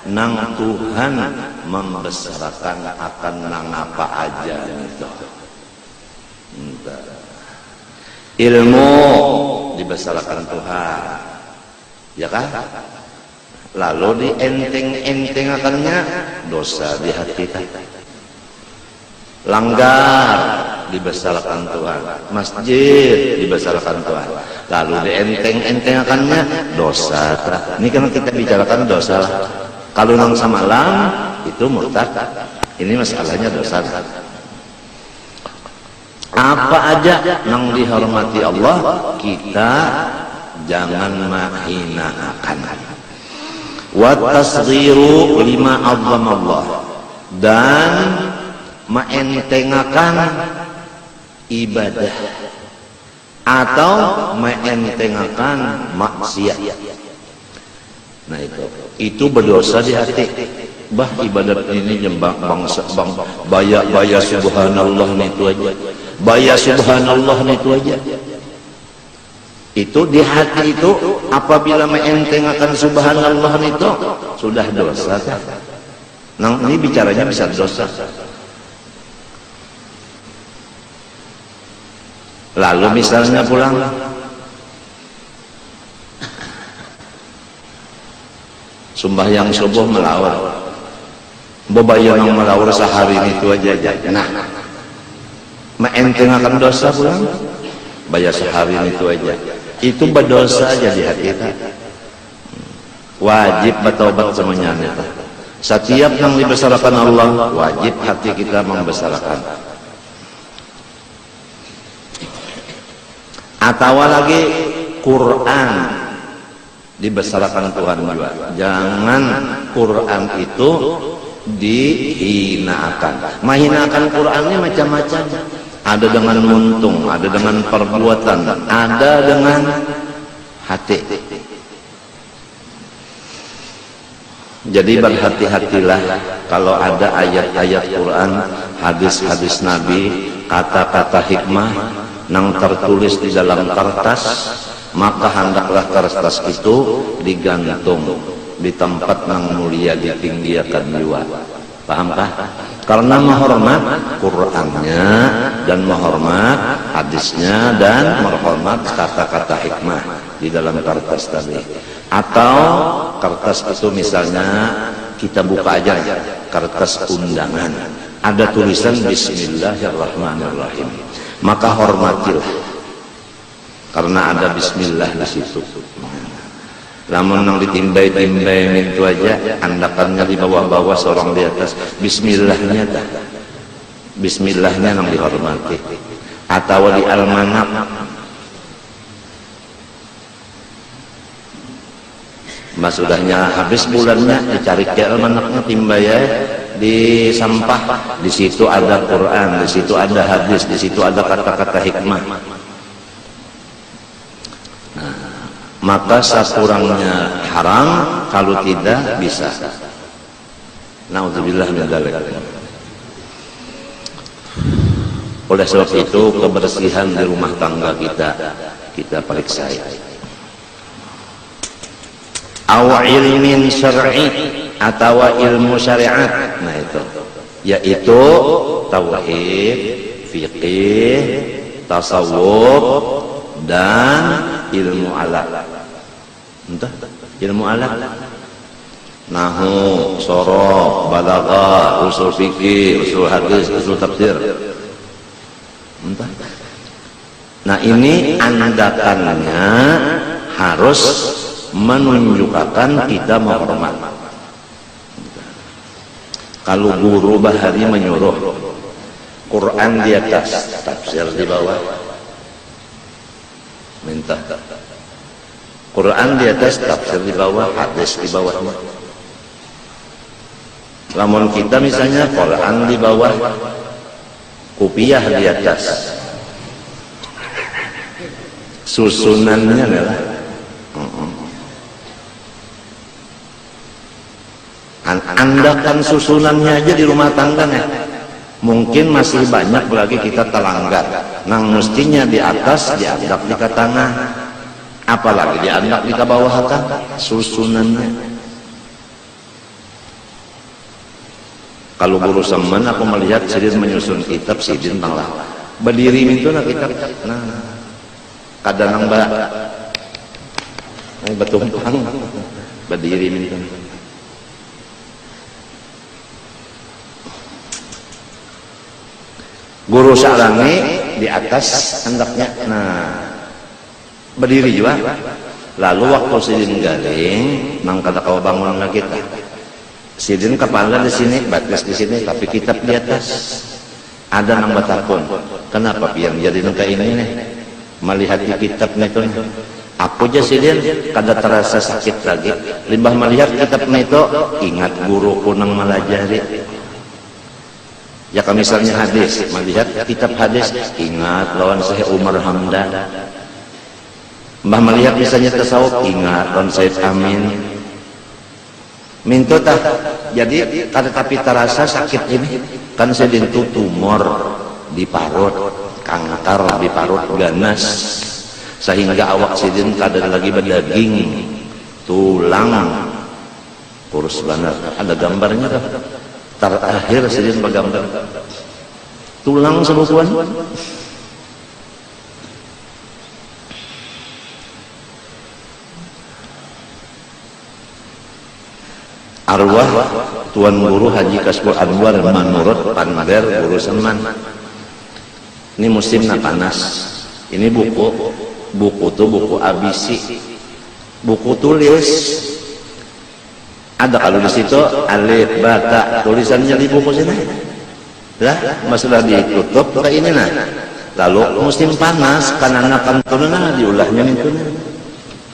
nang Tuhan membesarkan akan nang apa aja gitu. Ilmu dibesarkan Tuhan, ya kan? Lalu dienteng-entengakannya dosa di hati. Langgar dibesarkan Tuhan, masjid dibesarkan Tuhan, lalu dienteng-entengakannya dosa. Ini kan kita bicarakan dosa. Kalau nang samalam itu murtad. Ini masalahnya dosa. Apa aja nang dihormati Allah, kita jangan menghinakan. Wa tasghiru lima azzamallah, dan mentengakan ibadah atau mentengakan maksiat. Nah itu berdosa di hati. Bah ibadat ini nyembah bangsa bang baya subhanallah itu aja, baya subhanallah itu aja. Itu di hati itu apabila mentengakan subhanallah itu sudah dosa. Nah ini bicaranya bisa dosa. Lalu misalnya pulang sembahyang subuh melawar, bebayang yang melawar sehari itu aja. Nah mentengakan dosa pulang, bayar sehari itu aja. Itu berdosa aja di hati kita. Wajib bertobat semuanya. Setiap yang dibesarkan Allah, wajib hati kita membesarkan. Atau lagi Quran dibesarkan Tuhan juga. Jangan Quran itu dihinakan. Menghinakan Quran ini macam-macam. Ada dengan muntung, ada dengan perbuatan, ada dengan hati. Jadi berhati-hatilah kalau ada ayat-ayat Quran, hadis-hadis Nabi, kata-kata hikmah yang tertulis di dalam kertas, maka hendaklah kertas itu digantung di tempat yang mulia, ditinggikan juga. Pahamkah? Karena menghormat Qur'annya dan menghormat hadisnya dan menghormat kata-kata hikmah di dalam kertas tadi. Atau kertas itu misalnya kita buka aja kertas undangan, ada tulisan Bismillahirrahmanirrahim, maka hormatilah karena ada Bismillah di situ. Lamun nang ditimbai-timbai itu aja, andakannya di bawah-bawah, seorang di atas, Bismillahnya dah, Bismillahnya nang dihormati. Atau di almanak, masudahnya habis bulannya dicari ke almanaknya, timbai ya di sampah, di situ ada Quran, di situ ada hadis, di situ ada kata-kata hikmah. Maka sakurangnya haram, kalau tidak bisa. Naudzubillah min dzalik. Oleh sebab itu kebersihan di rumah tangga kita periksa. Aw ilmin syar'i, atau ilmu syariat. Nah itu, yaitu tauhid, fiqih, tasawuf, dan ilmu alat. Entah ilmu alat, nahu, soroh, balaghah, usul fikih, usul hadis, usul tafsir. Entah. Nah ini andakannya harus menunjukkan kita menghormat. Kalau guru bahari menyuruh, Quran di atas, tafsir di bawah, minta Quran di atas, tafsir di bawah, hadis di bawahnya. Lamun kita misalnya Quran di bawah, kupiah di atas, susunannya adalah andakan susunannya aja di rumah tangga nih. Mungkin masih banyak lagi kita terlanggar. Nang mestinya di atas diandak di ke tengah, apalagi diandak di ke bawah kan susunannya. Kalau guru semen aku melihat sidin menyusun kitab, sidin tanglah berdiri mintuna kitab. Nah kadang mbak betumpang berdiri mintuna. Guru sarangi di atas hendaknya, nah berdiri juga. Lalu waktu sidin galing, nang kada kau bangun lagi kita. Sidin kepala di sini, batas di sini, tapi kitab di atas. Ada nang batakon. Kenapa biar jadi nang kayak ini nih? Melihat di kitabnya itu. Aku aja sidin kada terasa sakit lagi. Limbah melihat kitabnya itu, ingat guruku nang melajari. Ya kalau misalnya hadis, melihat kitab hadis, ingat lawan Syekh Umar Hamdan. Mbah melihat misalnya tasawuf, ingat lawan Syekh Amin. Minto tah, jadi tapi terasa sakit ini, kan saya dintu tumor di parut, kanker di parut ganas, sehingga awak sidin kada lagi berdaging, tulang, kurus banget. Ada gambarnya tuh. Terakhir sidin bergambar tulang sebukuan. Arwah Tuan Guru Haji Kasbul Anwar Manurut Panmader Guru Seman. Ini musimnya panas. Ini buku tuh buku abisi, buku tulis. Ada kalau di situ alif bata tulisannya di buku sini. Lah, masalah ditutup kayak ini nah. Lalu musim panas karena kantornya diulahnya itu.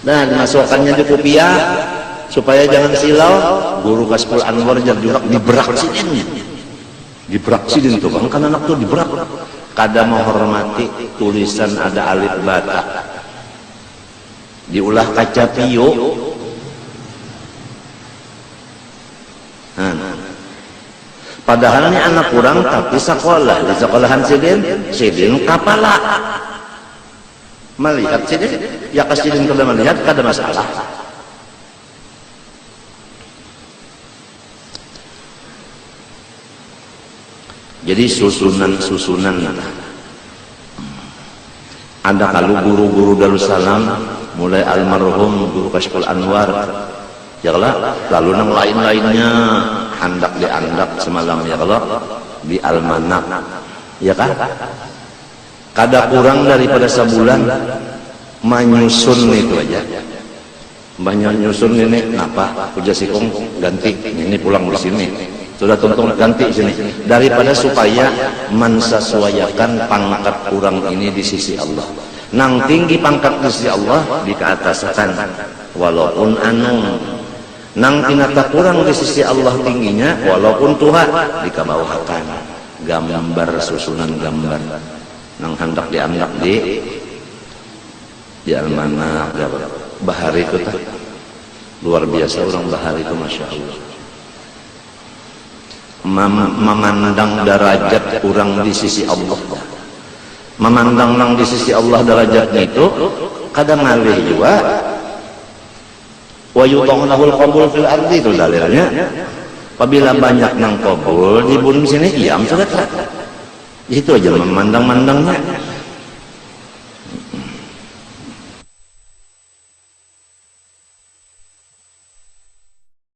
Nah, dimasukkannya di kopiah supaya jangan silau. Guru Kasbul Anwar juga diberak sidin. Diberak sidin tuh kan anak tuh diberak. Kada menghormati tulisan ada alif bata. Diulah kaca pio. Padahal ini anak kurang tapi sekolah di sekolahan sidin kapala melihat sidin ya sidin kada melihat kada masalah. Jadi susunan ada kalau guru-guru Darussalam mulai almarhum Guru Kasbul Anwar ya Allah. Lalu nang lain-lainnya andak di andak semalam ya Allah, di almanak ya kan, kada kurang daripada sebulan menyusun itu aja. Banyak nyusun ini kenapa puja sikung ganti ini pulang di sini sudah tonton ganti sini, daripada supaya mensesuaikan pangkat kurang ini di sisi Allah. Nang tinggi pangkat di sisi Allah dikeataskan, walaupun nang tinata kurang di sisi Allah tingginya, walaupun Tuhan dikabawakan. Gambar susunan gambar nang hendak dianggap di mana bahari itu tak luar biasa orang bahari itu, masya Allah. Memandang derajat kurang di sisi Allah, memandang nang di sisi Allah derajatnya itu kadang ngalih juga. Wa yutahul qabul fil ardi, itu dalilnya. Apabila banyak nang qabul di bumi sini, diam sudah tak. Itu aja memandang-mandangnya.